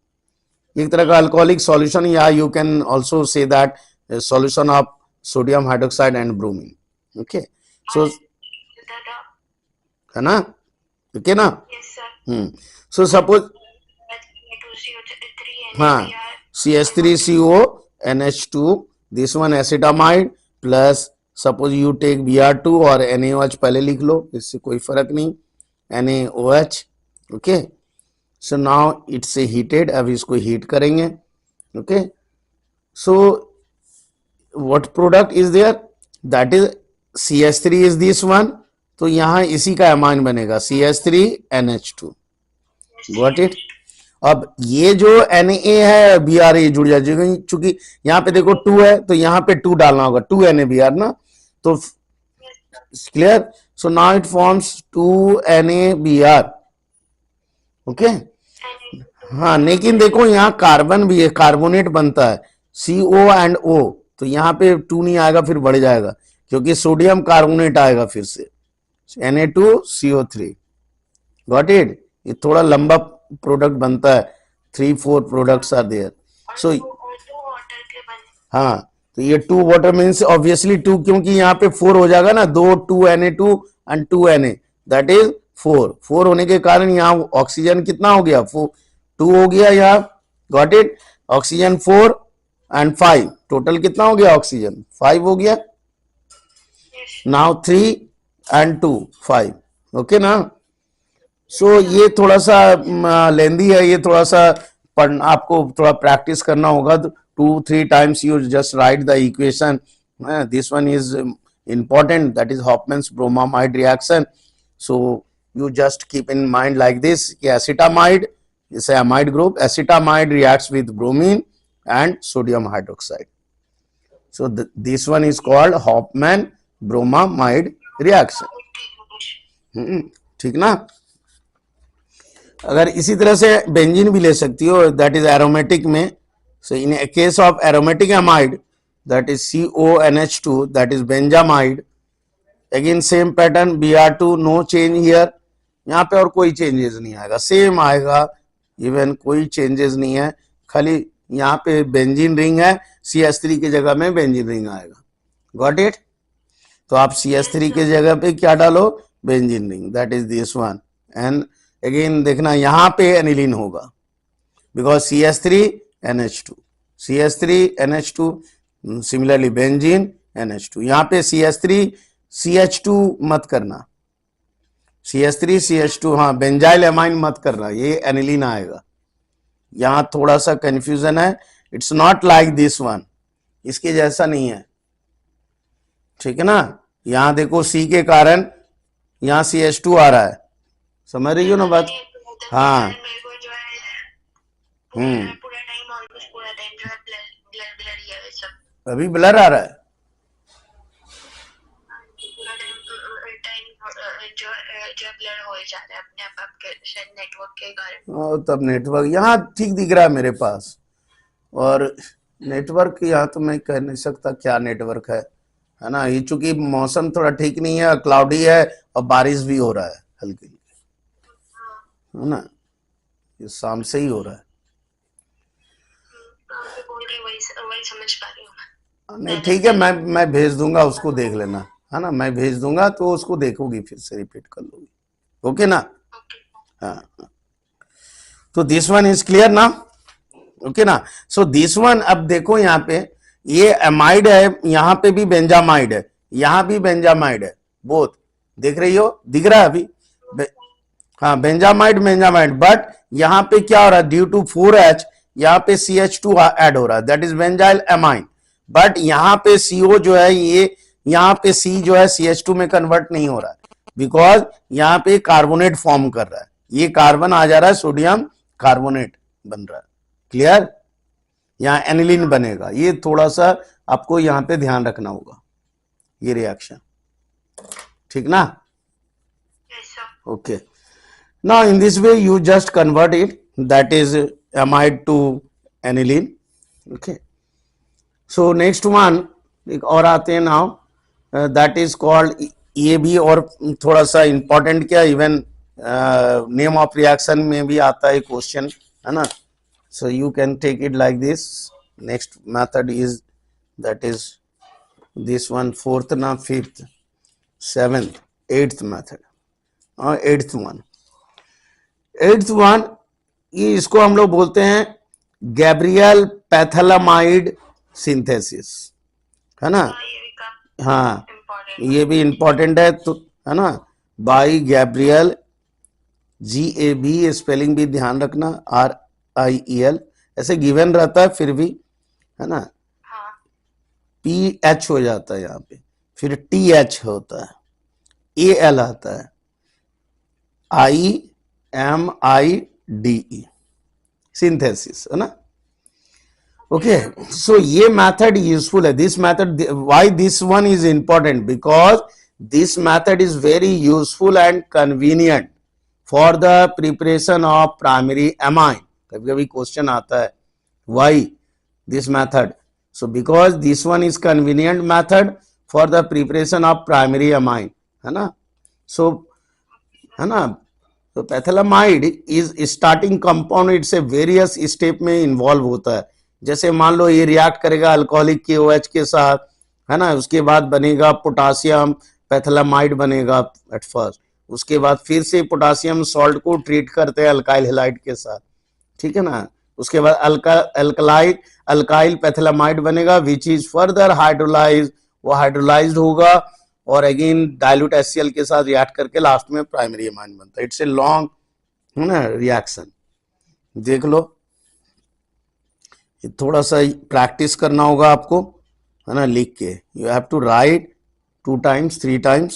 A: एक तरह का अल्कोहलिक सॉल्यूशन, या you can also say that solution of sodium hydroxide and bromine. Okay, so
B: दादा।
A: है ना, ओके ना।
B: Yes sir.
A: सो सपोज, हाँ, CH3CONH2, this one acetamide plus suppose you take Br2 और NaOH पहले लिख लो, इससे कोई फर्क नहीं, NaOH। Okay, so now it's heated, अब इसको हीट करेंगे। Okay, so what product is there, that is CH3 is this one, तो यहां इसी का एमाइन बनेगा CH3NH2, गॉट इट। अब ये जो Na है Br जुड़ जाएगा, चूंकि यहाँ पे देखो 2 है तो यहाँ पे 2 डालना होगा, 2 NaBr ना, तो clear. So now it forms 2 NaBr। Okay, हाँ, लेकिन देखो यहाँ कार्बन भी है, कार्बोनेट बनता है CO एंड O, तो यहाँ पे 2 नहीं आएगा, फिर बढ़ जाएगा क्योंकि सोडियम कार्बोनेट आएगा फिर से, Na2CO3, गॉट इट। ये थोड़ा लंबा प्रोडक्ट बनता है, 3-4 products are there. So
B: water के बने।
A: हाँ, तो ये 2 वाटर मीन्स ऑब्वियसली 2, क्योंकि यहाँ पे 4 हो जाएगा ना, 2 Na2 and 2 Na, that is 4 होने के कारण यहाँ ऑक्सीजन कितना हो गया, 2 हो गया यहाँ, got it. Oxygen 4 and 5, total कितना हो गया, ऑक्सीजन 5 हो गया। नाउ 3 एंड 2 5, ओके ना। सो ये थोड़ा सा लेंदी है, ये थोड़ा सा पढ़ना, आपको थोड़ा प्रैक्टिस करना होगा, 2-3 times you just right the equation, this one is important, that is Hofmann's bromamide reaction. So you just keep in mind like this, acetamide is a amide group, acetamide reacts with bromine and sodium hydroxide, so this one is called Hofmann bromamide reaction। ठीक ना। अगर इसी तरह से benzene भी ले सकती हो, दैट इज एरोमेटिक में, so in case of aromatic amide that is CONH2, that is benzamide, again same pattern, Br2, no change here, यहाँ पे और कोई चेंजेस नहीं आएगा, सेम आएगा, इवन कोई चेंजेस नहीं है, खाली यहाँ पे बेंजीन रिंग है, CH3 की जगह में बेंजीन रिंग आएगा, गॉट इट। तो आप CH3 की जगह पे क्या डालो, benzene ring, that is this one. And again देखना यहाँ पे एनिलीन होगा, because CH3NH2, CH3NH2, similarly benzene NH2, यहाँ पे CH3CH2 मत करना, CH3CH2, हाँ, बेंजाइल एमाइन मत करना, ये एनिलीन आएगा, यहाँ थोड़ा सा कंफ्यूजन है, it's not like this one, इसके जैसा नहीं है, ठीक है ना। यहाँ देखो C के कारण यहाँ CH2 आ रहा है, समझ रही हो ना बात। हाँ,
B: पूरा टाइम ऑलमोस्ट पूरा टाइम जो है ब्लड ब्लड ही है सब,
A: अभी ब्लर आ रहा है,
B: पूरा टाइम जो ब्लड हो जा रहा है अपने आप आपके शायद नेटवर्क के कारण।
A: तब नेटवर्क यहाँ ठीक दिख रहा है मेरे पास, और नेटवर्क यहाँ तो मैं कह नहीं सकता क्या नेटवर्क है ना, ये चूंकि मौसम थोड़ा ठीक नहीं है, क्लाउडी है और बारिश भी हो रहा है हल्की, है ना, ये शाम से ही हो रहा है।
B: जो बोल रही वही वही समझ पा रही हूँ मैं।
A: नहीं ठीक है, मैं भेज दूंगा, उसको देख लेना, है ना, मैं भेज दूंगा तो उसको देखोगी, फिर से रिपीट कर लोगी, ओके ना।
B: ओके।
A: हाँ, तो दिस वन इज क्लियर ना, ओके ना। सो दिस वन, अब देखो यहाँ पे ये एमाइड है, यहाँ पे भी बेंजामाइड है, यहाँ भी बेंजामाइड है, बोथ देख रही हो, दिख रहा है अभी हाँ, बेंजामाइड बेंजामाइड, बट यहाँ पे क्या हो रहा है, ड्यू टू 4H यहाँ पे CH2 ऐड हो रहा है, that is benzyl amine, but यहाँ पे CO जो है ये, यहाँ पे C जो है CH2 में कन्वर्ट नहीं हो रहा है, बिकॉज यहाँ पे कार्बोनेट फॉर्म कर रहा है, ये कार्बन आ जा रहा है, सोडियम कार्बोनेट बन रहा है, क्लियर। यहाँ एनिलीन बनेगा, ये थोड़ा सा आपको यहाँ पे ध्यान रखना होगा, ये रिएक्शन, ठीक ना,
B: yes sir.
A: okay. Now in this way you just convert it, that is amide to aniline, okay. So next one एक और आते हैं now, that is called, ये भी और थोड़ा सा important, क्या इवन नेम ऑफ रिएक्शन में भी आता है क्वेश्चन, है ना, so you can take it like this. Next method is, that is this one, fourth ना, fifth, seventh, eighth method, eighth one, ये इसको हम लोग बोलते हैं गैब्रियल पैथेलामाइड सिंथेसिस, है ना,
B: हाँ, ये भी काफी
A: हाँ
B: इम्पोर्टेंट।
A: ये भी इंपॉर्टेंट है, तो है ना, बाई गैब्रियल, GAB स्पेलिंग भी ध्यान रखना, RIEL ऐसे गिवन रहता है, फिर भी, है ना,
B: हाँ।
A: PH हो जाता है यहाँ पे, फिर TH होता है, AL आता है, IMIDE सिंथेसिस, है ना, ओके। सो ये मेथड यूजफुल है, this method, why this one is important, because this method is very useful and convenient for the preparation of primary amine. कभी कभी क्वेश्चन आता है why this method, so because this one is convenient method for the preparation of primary amine, है ना, so है ना, तो phthalamide is starting compound, it's a various step में इन्वॉल्व होता है, जैसे मान लो ये रिएक्ट करेगा अल्कोहलिक KOH के साथ, है ना, उसके बाद बनेगा पोटासियम पैथेलामाइड बनेगा एट फर्स्ट, उसके बाद फिर से पोटासियम सॉल्ट को ट्रीट करते हैं अल्काइल हैलाइड के साथ, ठीक है ना, उसके बाद अल्काइल पैथेलामाइड बनेगा विच इज फर्दर हाइड्रोलाइज, वो हाइड्रोलाइज्ड होगा और अगेन डाइल्यूट HCl के साथ रिएक्ट करके लास्ट में प्राइमरी एमाइन बनता है, इट्स ए लॉन्ग, है ना, रिएक्शन, देख लो, थोड़ा सा प्रैक्टिस करना होगा आपको, है ना, लिख के, you have to write 2 times 3 times।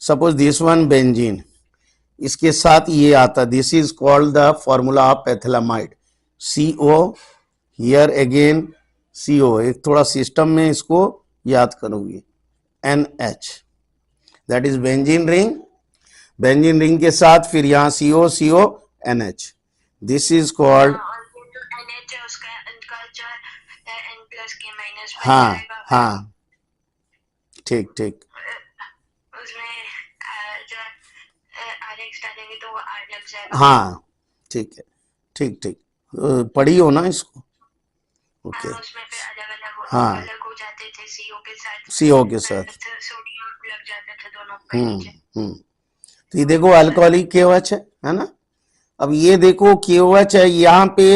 A: Suppose this one benzene, इसके साथ ये आता, this is called the formula of phthalamide, CO, here again CO, एक थोड़ा सिस्टम में इसको याद करोगी, NH, that is benzene ring, benzene ring के साथ फिर यहाँ CO CO NH, this is called,
B: हाँ, और ये जो NH है उसका इनका जो N+K- बन
A: हाँ
B: जाएगा,
A: हाँ, ठीक ठीक,
B: उसमें जो RX डालेंगे तो वो R लग जाएगा।
A: हाँ ठीक है, ठीक ठीक, पढ़ी हो ना इसको, ओके,
B: उसमें फिर अलग
A: हाँ,
B: अलग हो जाते थे CO के साथ,
A: CO के साथ,
B: सोडियम लग जाता था दोनों के नीचे।
A: तो ये देखो अल्कोहलिक KOH है ना, अब ये देखो KOH है, यहाँ पे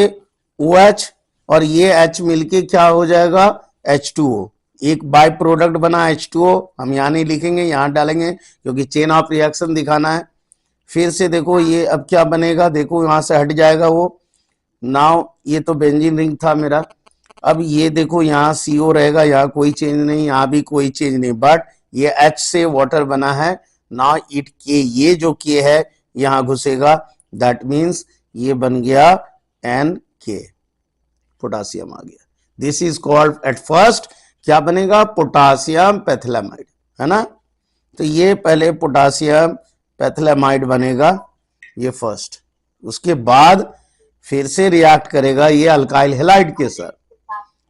A: OH और ये H मिलके क्या हो जाएगा, H2O, एक बाय प्रोडक्ट बना H2O, हम यहाँ नहीं लिखेंगे, यहाँ डालेंगे क्योंकि चेन ऑफ रिएक्शन दिखाना है। फिर से देखो ये अब क्या बनेगा, देखो यहाँ से हट जाएगा वो, नाउ ये तो बेंजीन रिंग था मेरा, अब ये देखो यहाँ CO रहेगा, यहाँ कोई चेंज नहीं, यहाँ भी कोई चेंज नहीं, बट ये H से वाटर बना है, नाउ इट K, ये जो K है यहाँ घुसेगा, दैट मीन्स ये बन गया NK, पोटासियम आ गया, this is called at first क्या बनेगा, पोटासियम पैथेलामाइड, है ना, तो ये पहले पोटासियम पैथेलामाइड बनेगा, ये फर्स्ट, उसके बाद फिर से रिएक्ट करेगा ये अल्काइल हैलाइड के साथ,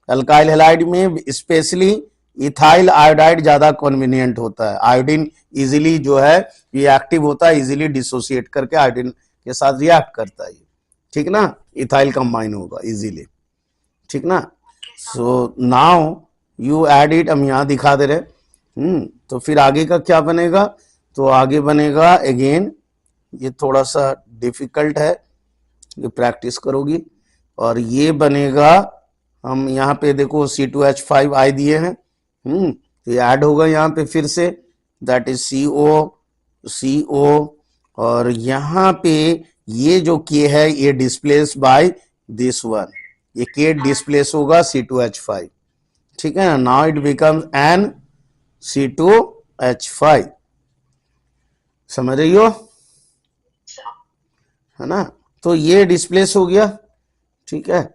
A: अल्काइल हैलाइड में स्पेशली इथाइल आयोडाइड ज्यादा कन्वीनियंट होता है, आयोडीन इजीली जो है ये एक्टिव होता है, इजीली डिसोसिएट करके आयोडीन के साथ रिएक्ट करता है, ठीक ना, इथाइल कंबाइन होगा इजीली, ठीक ना। So now you add it, हम यहाँ दिखा दे रहे। तो फिर आगे का क्या बनेगा, तो आगे बनेगा अगेन, ये थोड़ा सा डिफिकल्ट है, ये प्रैक्टिस करोगी। और ये बनेगा, हम यहाँ पे देखो C2H5 दिए हैं, तो ये ऐड होगा यहाँ पे फिर से, दैट इज CO। और यहाँ पे ये जो K है ये डिस्प्लेस बाय दिस वन, ये K डिस्प्लेस होगा C2H5, ठीक है ना। नाउ इट बिकम्स NC2H5, समझ रही हो, है ना। तो ये डिस्प्लेस हो गया, ठीक है।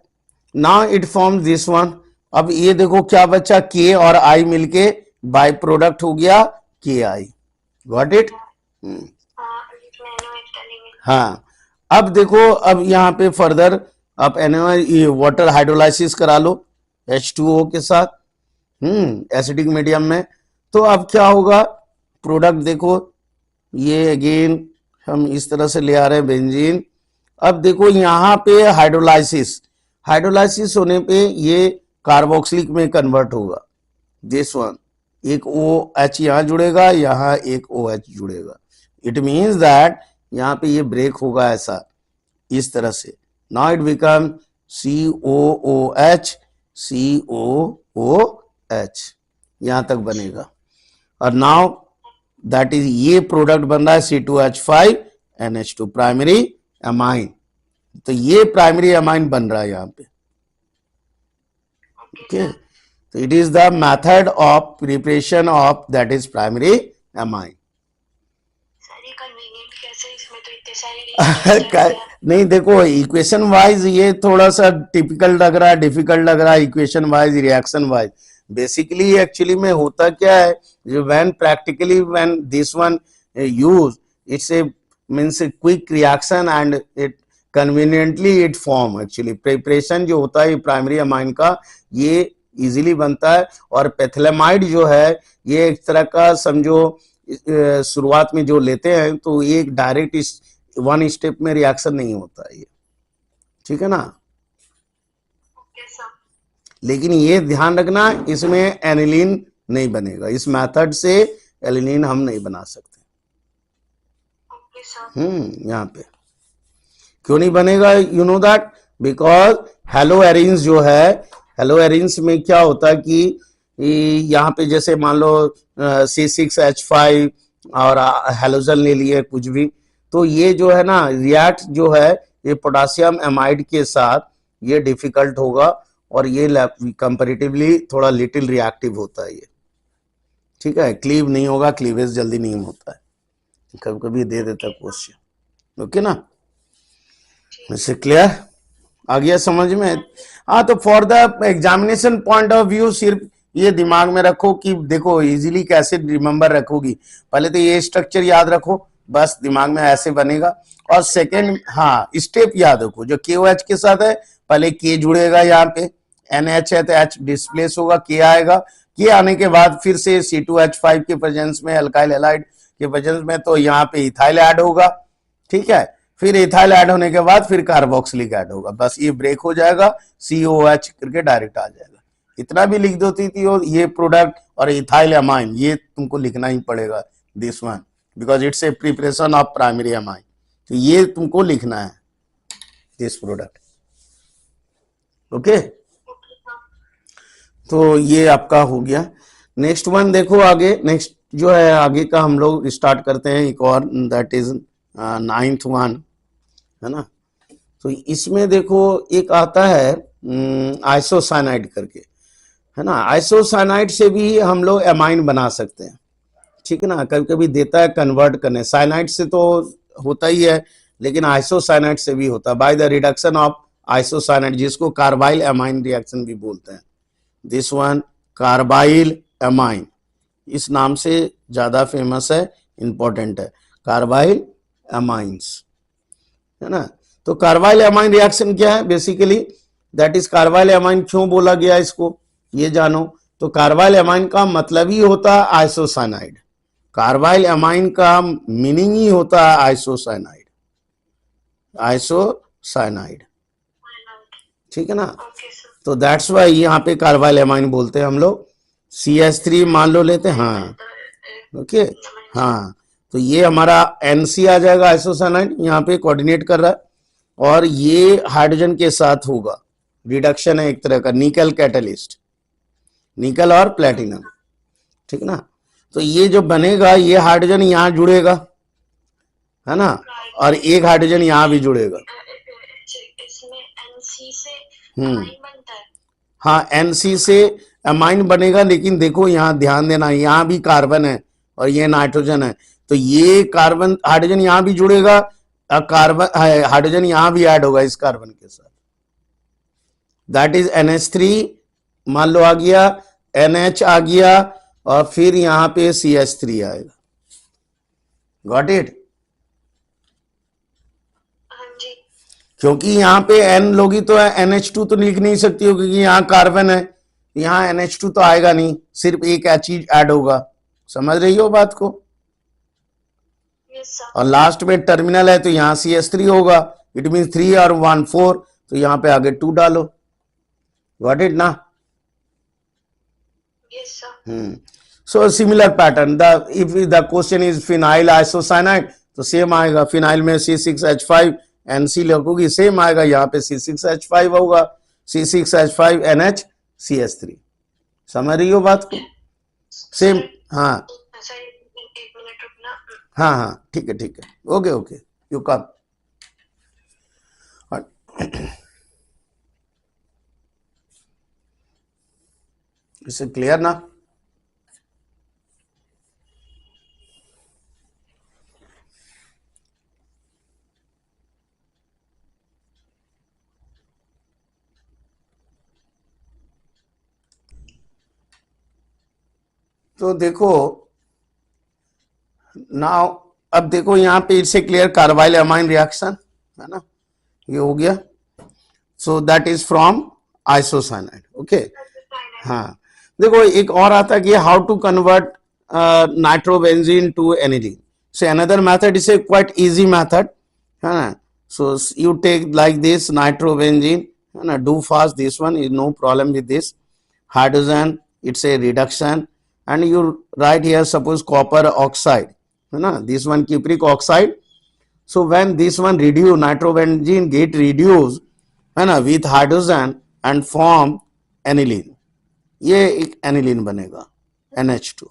A: Now it form this one, अब ये देखो क्या बच्चा, K और I मिलके बाय प्रोडक्ट हो गया KI, गॉट इट। हाँ, अब देखो, अब यहाँ पे फर्दर आप वाटर हाइड्रोलाइसिस करा लो H2O के साथ, एसिडिक मीडियम में। तो अब क्या होगा, प्रोडक्ट देखो, ये अगेन हम इस तरह से ले आ रहे हैं बेंजीन। अब देखो यहाँ पे हाइड्रोलाइसिस होने पे ये कार्बोक्सिलिक में कन्वर्ट होगा, दिस वन, एक OH यहाँ जुड़ेगा, यहाँ एक OH जुड़ेगा। इट मीन्स दैट यहाँ पे ये ब्रेक होगा ऐसा, इस तरह से। नाउ इट बिकम COOH, यहाँ तक बनेगा। और नाउ दैट इज, ये प्रोडक्ट बन रहा है C2H5NH2, प्राइमरी अमाइन। तो ये प्राइमरी अमाइन बन रहा है यहाँ पे, ओके। तो it is the method of preparation of that is primary amine. नहीं देखो, इक्वेशन वाइज ये थोड़ा सा टिपिकल लग रहा है, डिफिकल्ट लग रहा है, equation wise, reaction wise. Basically actually में होता क्या है, जो when practically when this one use, it's a means quick reaction and it conveniently it form. Actually preparation जो होता है प्राइमरी अमाइन का, ये इजीली बनता है। और पेथिलेमाइड जो है, ये एक तरह का समझो शुरुआत में जो लेते हैं तो ये डायरेक्ट इस वन स्टेप में रिएक्शन नहीं होता है ये, ठीक है ना। लेकिन ये ध्यान रखना, इसमें एनिलीन नहीं बनेगा, इस मेथड से एनिलीन हम नहीं बना सकते। यहाँ पे क्यों नहीं बनेगा, you know that, because hello arenes जो है, हेलो एरिन्स में क्या होता है कि यहाँ पे जैसे मान लो C6H5 और हेलोजन ले लिए कुछ भी, तो ये जो है ना रिएक्ट जो है ये पोटासियम एमाइड के साथ, ये डिफिकल्ट होगा और ये कंपैरेटिवली थोड़ा लिटिल रिएक्टिव होता है ये, ठीक है। क्लीव नहीं होगा, क्लीवेज जल्दी नहीं होता है, कभी कभी दे देता है क्वेश्चन, ओके ना। इससे क्लियर आ गया समझ में। हाँ, तो for the examination point of view सिर्फ ये दिमाग में रखो कि देखो इजीली कैसे रिमेंबर रखोगी, पहले तो ये स्ट्रक्चर याद रखो, बस दिमाग में ऐसे बनेगा। और सेकंड, हाँ, स्टेप याद रखो, जो KOH के साथ है, पहले K जुड़ेगा, यहाँ पे NH है तो H डिस्प्लेस होगा, K आएगा, K आने के बाद फिर से C2H5 के प्रेजेंस में, अल्काइल हैलाइड के प्रेजेंस में, तो यहाँ पे इथाइल ऐड होगा, ठीक है। फिर इथाइल ऐड होने के बाद फिर कार्बोक्सिलिक ऐड होगा, बस ये ब्रेक हो जाएगा, COH करके डायरेक्ट आ जाएगा। इतना भी लिख दो थी ये प्रोडक्ट और इथाइल अमाइन, ये तुमको लिखना ही पड़ेगा, this one, because it's a preparation of primary amine, तो ये तुमको लिखना है, दिस प्रोडक्ट, ओके। तो ये आपका हो गया। नेक्स्ट वन देखो आगे, नेक्स्ट जो है आगे का हम लोग स्टार्ट करते हैं एक और, दैट इज 9th वन, है ना। तो इसमें देखो एक आता है आइसोसाइनाइड करके, है ना। आइसोसाइनाइड से भी हम लोग एमाइन बना सकते हैं, ठीक है ना। कभी कभी देता है कन्वर्ट करने, साइनाइड से तो होता ही है, लेकिन आइसोसाइनाइड से भी होता है, by the reduction of isocyanide, जिसको कार्बाइल एमाइन रिएक्शन भी बोलते हैं। दिस वन कार्बाइल एमाइन, इस नाम से ज्यादा फेमस है, इंपॉर्टेंट है, कार्बाइल एमाइंस, है ना। तो कार्बाइल एमाइन रिएक्शन क्या है basically, that is carbyl amine क्यों बोला गया इसको, ये जानो। तो कार्बाइल एमाइन का मतलब ही होता है आइसोसाइनाइड, कार्बाइल एमाइन का मीनिंग ही होता है आइसोसाइनाइड, आइसोसाइनाइड, ठीक है ना। तो दैट्स वाई यहाँ पे कार्बाइल एमाइन बोलते हैं हम लोग। CH3 मान लो लेते हैं, हाँ ओके हाँ, तो ये हमारा NC आ जाएगा आइसोसाइनाइड, यहाँ पे कोऑर्डिनेट कर रहा है, और ये हाइड्रोजन के साथ होगा, रिडक्शन है एक तरह का, निकल कैटलिस्ट, निकल और प्लेटिनम, ठीक ना। तो ये जो बनेगा, ये हाइड्रोजन यहाँ जुड़ेगा, है ना, और एक हाइड्रोजन यहाँ भी जुड़ेगा।
B: इसमें NC से
A: हम्म,
B: अमाइन बनता है।
A: हाँ NC से अमाइन बनेगा, लेकिन देखो यहाँ ध्यान देना, यहाँ भी कार्बन है और ये नाइट्रोजन है, तो ये कार्बन हाइड्रोजन यहाँ भी जुड़ेगा, कार्बन हाइड्रोजन यहाँ भी ऐड होगा इस कार्बन के साथ, दैट इज NH3 मान लो आ गया, NH आ गया, और फिर यहाँ पे CH3 आएगा। Got it?
B: हाँ जी।
A: क्योंकि यहाँ पे N लोगी तो NH2 तो लिख नहीं सकती हो, क्योंकि यहाँ कार्बन है, यहाँ NH2 तो आएगा नहीं, सिर्फ एक चीज ऐड होगा। समझ रही हो बात को?
B: Yes sir.
A: और लास्ट में टर्मिनल है तो यहाँ CH3 होगा, इट मीन 3 और 1 4, तो यहाँ पे आगे 2 डालो। गॉट इट ना?
B: Yes sir.
A: So similar pattern, the if the question is phenyl isocyanide तो सेम आएगा, फिनाइल में C6H5 NC लगोगी, सेम आएगा, यहाँ पे C6H5 होगा, C6H5 NH CH3। समझ रही हो बात को? सेम, हाँ
B: सर एक मिनट रुकना।
A: हाँ हाँ ठीक है ठीक है, ओके ओके, यू कम। इसे क्लियर ना? तो देखो नाउ, अब देखो यहाँ पे इससे क्लियर, कार्बाइल एमाइन रिएक्शन है ना, ये हो गया। So that is from isocyanide, okay. हाँ देखो एक और आता है कि how to convert nitrobenzene to aniline. So another method is a quite easy method, है ना। So you take like this nitrobenzene, है ना, do fast, this one is no problem with this hydrogen, it's a reduction, and you write here suppose copper oxide, है ना, this one cupric oxide. So when this one reduce, nitrobenzene get reduced, है ना, with hydrogen and form aniline, ये एक aniline बनेगा NH2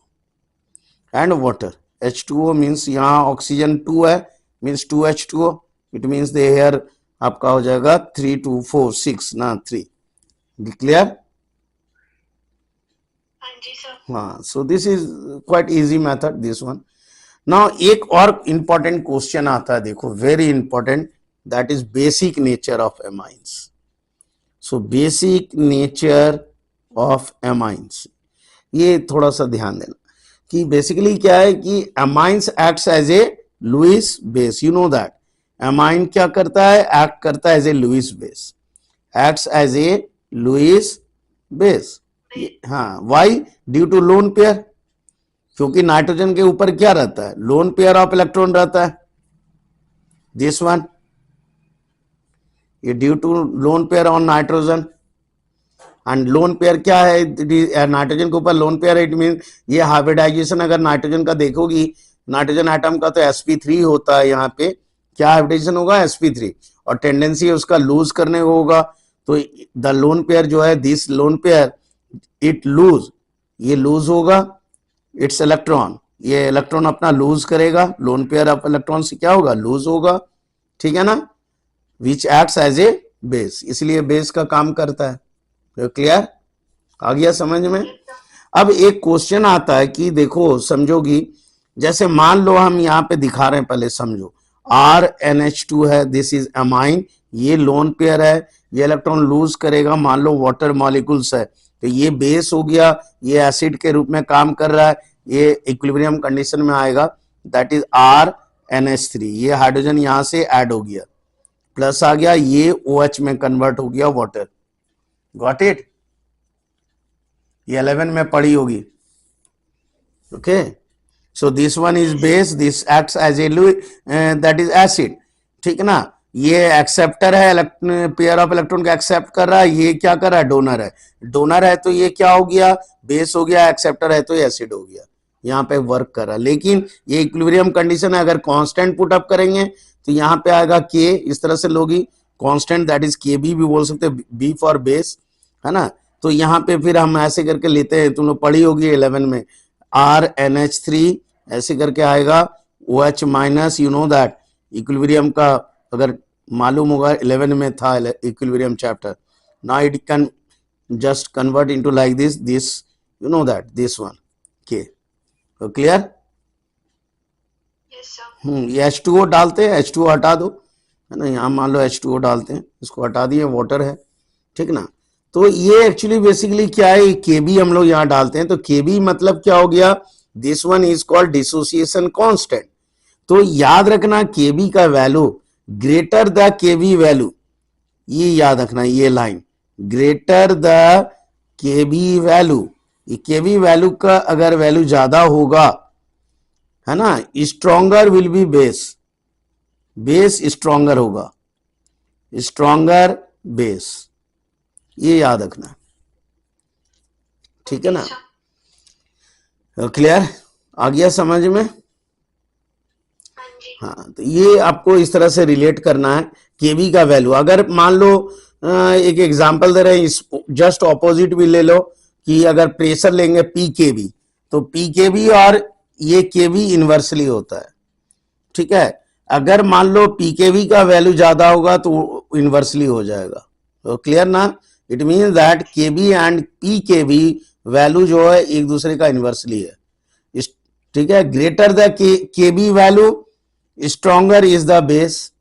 A: and water, H2O means यहाँ oxygen 2 है, means 2H2O, it means the here आपका हो जाएगा 3 2 4 6 ना 3, clear? हाँ, so this is quite easy method this one. Now एक और इंपॉर्टेंट क्वेश्चन आता है, देखो very important, that is basic nature of amines. So basic nature of amines, ये थोड़ा सा ध्यान देना कि बेसिकली क्या है कि amines acts as a Lewis base, you know that amine क्या करता है, एक्ट करता है as a Lewis base, acts as a Lewis base. हाँ, why? Due to lone pair, क्योंकि नाइट्रोजन के ऊपर क्या रहता है, लोन पेयर ऑफ इलेक्ट्रॉन रहता है, दिस वन, ये due to lone pair on nitrogen. And lone pair क्या है, नाइट्रोजन के ऊपर लोन पेयर, इट मीन ये हाइब्रिडाइजेशन अगर नाइट्रोजन का देखोगी, नाइट्रोजन एटम का तो sp3 होता है, यहाँ पे क्या हाइब्रिडाइजेशन होगा, sp3, और टेंडेंसी उसका लूज करने को होगा, तो द लोन पेयर जो है, this lone pair it lose, ये लूज होगा इट्स इलेक्ट्रॉन, ये इलेक्ट्रॉन अपना लूज करेगा, लोन पेयर ऑफ इलेक्ट्रॉन से क्या होगा, लूज होगा, ठीक है ना, which acts as a base, इसलिए बेस का काम करता है। तो क्लियर आ गया समझ में? अब एक क्वेश्चन आता है कि देखो समझोगी, जैसे मान लो हम यहाँ पे दिखा रहे हैं, पहले समझो, RNH2 है, दिस इज अमाइन, ये लोन पेयर है, ये इलेक्ट्रॉन लूज करेगा, मान लो वाटर मॉलिक्यूल्स है, तो ये बेस हो गया, ये एसिड के रूप में काम कर रहा है, ये इक्विलिब्रियम कंडीशन में आएगा, दैट इज RNH3, ये हाइड्रोजन यहां से ऐड हो गया, प्लस आ गया, ये OH में कन्वर्ट हो गया वाटर। Got it? ये 11 में पढ़ी होगी, okay. So this one is base, this acts as a that is acid, ठीक है ना, ये एक्सेप्टर है, पेयर ऑफ इलेक्ट्रॉन को एक्सेप्ट कर रहा है, ये क्या कर रहा है, डोनर है। डोनर है तो ये क्या हो गया, बेस हो गया, एक्सेप्टर है तो ये एसिड हो गया, यहाँ पे वर्क कर रहा है। लेकिन ये इक्विलिब्रियम कंडीशन है, अगर कांस्टेंट पुट अप करेंगे तो यहाँ पे आएगा के, इस तरह से लोगी कांस्टेंट, दैट इज के बी भी बोल सकते हैं, बी फॉर बेस, है ना। तो यहाँ पे फिर हम ऐसे करके लेते हैं, तुम लोग पढ़ी होगी 11 में, RNH3 ऐसे करके आएगा, OH minus, you know that equilibrium का अगर मालूम होगा 11 में था equilibrium chapter. Now it can just convert into like this, you know that this one, okay, so clear।
B: Yes sir.
A: ये H2O डालते हैं, H2O हटा दो, है ना, यहाँ मान लो H2O डालते हैं, इसको हटा दिए, वाटर है, ठीक ना। तो ये एक्चुअली बेसिकली क्या है, Kb हम लोग यहाँ डालते हैं, तो Kb मतलब क्या हो गया, this one is called dissociation constant. तो याद रखना Kb का value greater the Kb value, ये याद रखना, ये line greater the KB value, ये केबी वैल्यू का अगर वैल्यू ज्यादा होगा, है ना, stronger will be base, base stronger होगा, स्ट्रॉन्गर बेस, ये याद रखना, ठीक है ना। क्लियर, आ गया समझ में।
B: हाँ जी।
A: हाँ, तो ये आपको इस तरह से रिलेट करना है केबी का वैल्यू। अगर मान लो एक एग्जांपल दे रहे हैं, जस्ट ऑपोजिट भी ले लो, कि अगर प्रेशर लेंगे पी के बी, तो पी के बी और ये के बी इनवर्सली होता है, ठीक है। अगर मान लो पी के बी का वैल्यू ज्यादा होगा तो इनवर्सली हो जाएगा, तो क्लियर ना। It mean that K b and p K b value जो है एक दूसरे का इनवर्सली है, ठीक है। Greater the K b value stronger is the base,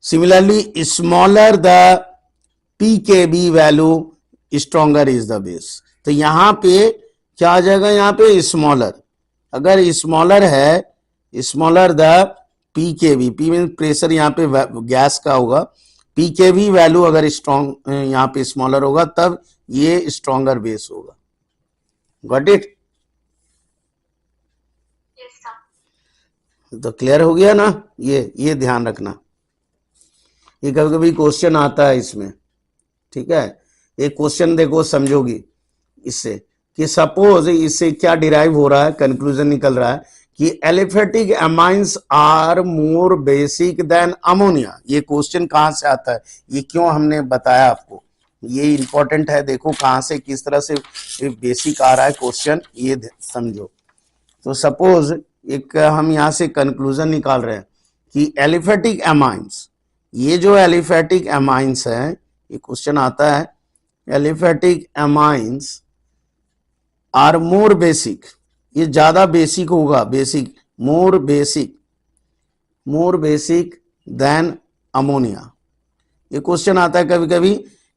A: similarly smaller the pKb value stronger is the base. तो यहां पे क्या आ जाएगा, यहां पे स्मॉलर, अगर स्मॉलर है, smaller the pKb, P mean pressure यहाँ पे गैस का होगा, पीकेबी वैल्यू अगर स्ट्रॉन्ग यहाँ पे स्मॉलर होगा तब ये स्ट्रॉन्गर बेस होगा। Got it.
B: Yes sir.
A: तो क्लियर हो गया ना, ये ध्यान रखना, ये कभी कभी क्वेश्चन आता है इसमें, ठीक है। एक क्वेश्चन देखो समझोगी इससे, कि सपोज इससे क्या डिराइव हो रहा है, कंक्लूजन निकल रहा है कि aliphatic amines are more basic than ammonia. ये क्वेश्चन कहां से आता है, ये क्यों हमने बताया आपको, ये इंपॉर्टेंट है, देखो कहां से किस तरह से बेसिक आ रहा है क्वेश्चन, ये समझो। तो सपोज एक हम यहां से कंक्लूजन निकाल रहे हैं कि एलिफेटिक अमाइंस, ये जो एलिफेटिक अमाइंस है, ये क्वेश्चन आता है, aliphatic amines are more basic, ये ज्यादा बेसिक होगा, basic, more basic than ammonia. ये क्वेश्चन आता है कभी कभी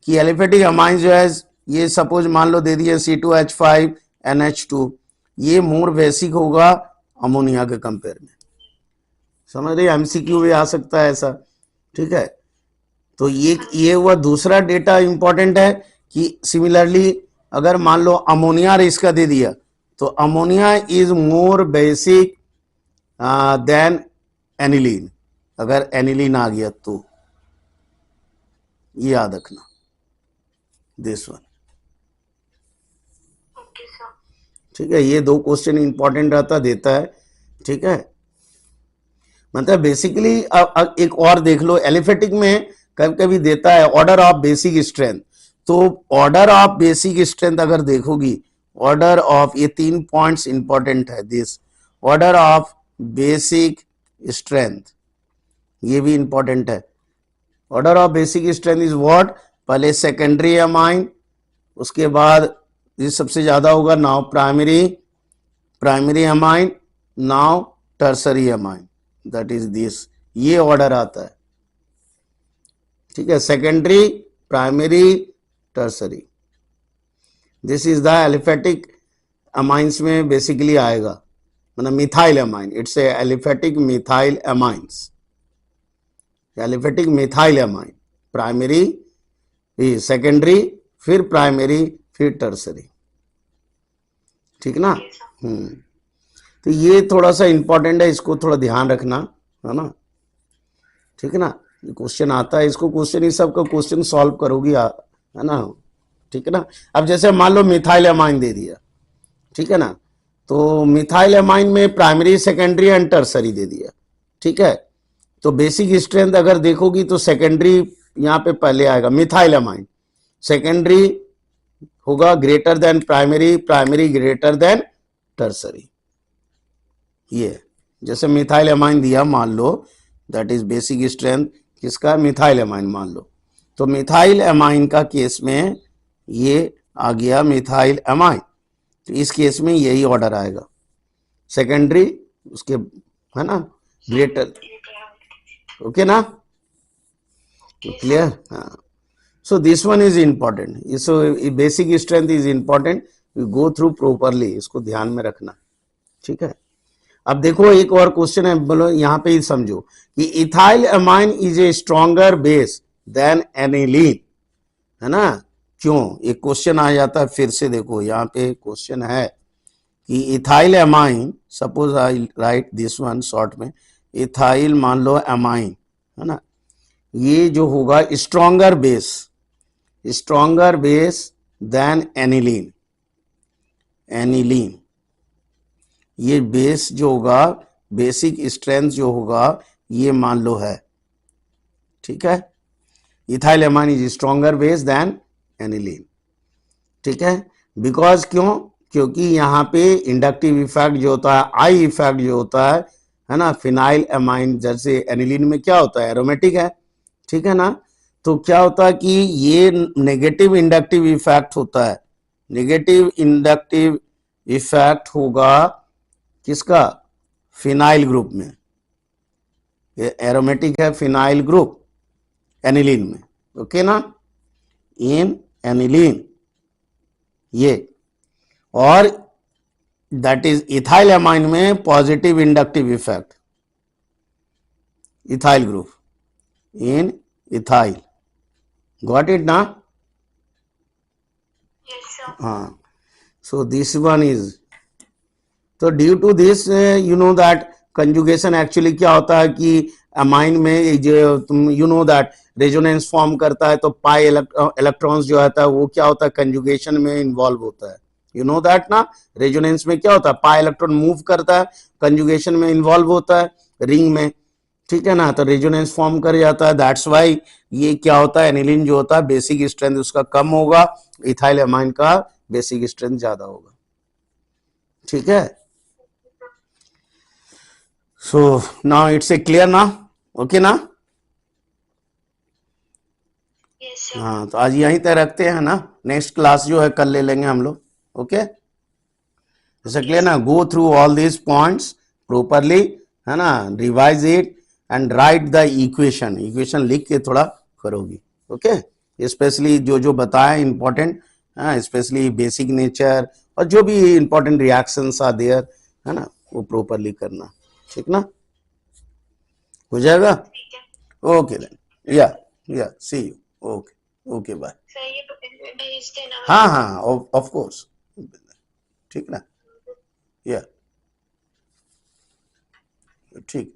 A: कि एलिफेटिक अमाइंस जो है, ये सपोज मान लो दे दिए C2H5NH2, ये मोर बेसिक होगा अमोनिया के कंपेयर में, समझ रहे, MCQ भी आ सकता है ऐसा, ठीक है। तो ये हुआ दूसरा डेटा इंपॉर्टेंट है कि सिमिलरली अगर मान लो अमोनिया इसका दे दिया, तो ammonia is more basic than aniline, अगर एनिलीन आ गया तो ये याद रखना, दिस वन,
B: ओके सर।
A: ठीक है। ये दो क्वेश्चन इंपॉर्टेंट रहता देता है, ठीक है। मतलब बेसिकली एक और देख लो, एलिफेटिक में कभी कभी देता है ऑर्डर ऑफ बेसिक स्ट्रेंथ, तो ऑर्डर ऑफ बेसिक स्ट्रेंथ अगर देखोगी, ऑर्डर ऑफ, ये 3 पॉइंट्स इंपॉर्टेंट है, this order of basic strength, ये भी इंपॉर्टेंट है। Order of basic strength is what, पहले सेकेंडरी अमाइन, उसके बाद ये सबसे ज्यादा होगा, now primary amine, now tertiary amine, that is this, ये ऑर्डर आता है, ठीक है। Secondary, primary, tertiary, this is the aliphatic amines में बेसिकली आएगा, मतलब methyl amine, it's a aliphatic methyl amines, aliphatic methyl amine, primary, secondary, फिर primary, फिर टर्सरी, ठीक ना। तो ये थोड़ा सा इंपॉर्टेंट है, इसको थोड़ा ध्यान रखना, है ना, ठीक है ना। क्वेश्चन आता है इसको, क्वेश्चन इस सब का क्वेश्चन सॉल्व करोगी है ना, ठीक है ना। अब जैसे मान लो मिथाइल एमाइन दे दिया, ठीक है ना, तो मिथाइल एमाइन में प्राइमरी सेकेंडरी एंड टर्सरी दे दिया, ठीक है। तो बेसिक स्ट्रेंथ अगर देखोगी तो सेकेंडरी यहाँ पे पहले आएगा मिथाइल एमाइन, सेकेंडरी होगा greater than primary, primary greater than tertiary. ये जैसे मिथाइल एमाइन दिया मान लो, दैट इज बेसिक स्ट्रेंथ किसका, मिथाइल एमाइन मान लो, तो मिथाइल एमाइन का केस में ये आ गया मिथाइल एमाइन, तो इस केस में यही ऑर्डर आएगा, सेकेंडरी उसके, है ना, ग्रेटर, ओके ना, क्लियर। हाँ, so this one is important, so basic strength is important, you go through properly, इसको ध्यान में रखना, ठीक है। अब देखो एक और क्वेश्चन है, बोलो यहाँ पे ही समझो कि ethyl amine is a stronger base than aniline, है ना। क्यों, एक क्वेश्चन आ जाता है फिर से, देखो यहाँ पे क्वेश्चन है कि ethyl amine, suppose I write this one short में, इथाइल मान लो अमाइन, है ना, ये जो होगा stronger base than aniline, aniline ये बेस जो होगा, बेसिक स्ट्रेंथ जो होगा ये मान लो है, ठीक है। Ethyl amine is stronger base than aniline, ठीक है। बिकॉज क्यों, क्योंकि यहाँ पे इंडक्टिव इफेक्ट जो होता है, आई इफेक्ट जो होता है ना, फिनाइल एमाइन जैसे एनिलीन में क्या होता है, एरोमेटिक है, ठीक है ना। तो क्या होता है कि ये नेगेटिव इंडक्टिव इफेक्ट होता है, नेगेटिव इंडक्टिव इफेक्ट होगा किसका, फिनाइल ग्रुप में, ये एरोमेटिक है फिनाइल ग्रुप एनिलीन में, ओके ना, इन एनिलीन ये, और दैट इज इथाइल एमाइन में positive inductive effect, ethyl group in ethyl, got it ना।
B: Yes, sir.
A: हाँ, सो दिस वन इज, तो due to this you know that conjugation actually क्या होता है कि अमाइन में जो तुम you know that resonance form करता है, तो पाई इलेक्ट्रॉन्स जो आता है वो क्या होता है, कंजुगेशन में इन्वॉल्व होता है, यू नो दैट ना। रेजोनेंस में क्या होता है, पाई इलेक्ट्रॉन मूव करता है, कंजुगेशन में इन्वॉल्व होता है रिंग में, ठीक है ना, तो रेजोनेंस फॉर्म कर जाता है, दैट्स वाई ये क्या होता है, एनिलीन जो होता है बेसिक स्ट्रेंथ उसका कम होगा, इथाइल एमाइन का बेसिक स्ट्रेंथ ज्यादा होगा, ठीक है। सो नाउ इट्स ए क्लियर ना, ओके ना।
B: Yes, sir.
A: हाँ, तो आज यहीं तक रखते हैं ना, नेक्स्ट क्लास जो है कल ले लेंगे हम लोग, ओके। जैसे क्लियर ना, go through all these points properly, है ना, revise it and right the equation, equation लिख के थोड़ा करोगी, ओके। स्पेशली जो जो बताया इंपॉर्टेंट, स्पेशली बेसिक नेचर और जो भी इंपॉर्टेंट रिएक्शंस आर देयर, है ना, वो प्रॉपरली करना, ठीक ना, हो जाएगा।
B: ठीक है
A: ओके देन, या see you, okay okay bye.
B: Sir, ये भेज देना
A: हाँ
B: मेरे
A: हाँ ऑफ कोर्स, ठीक ना,
B: को।
A: या ठीक।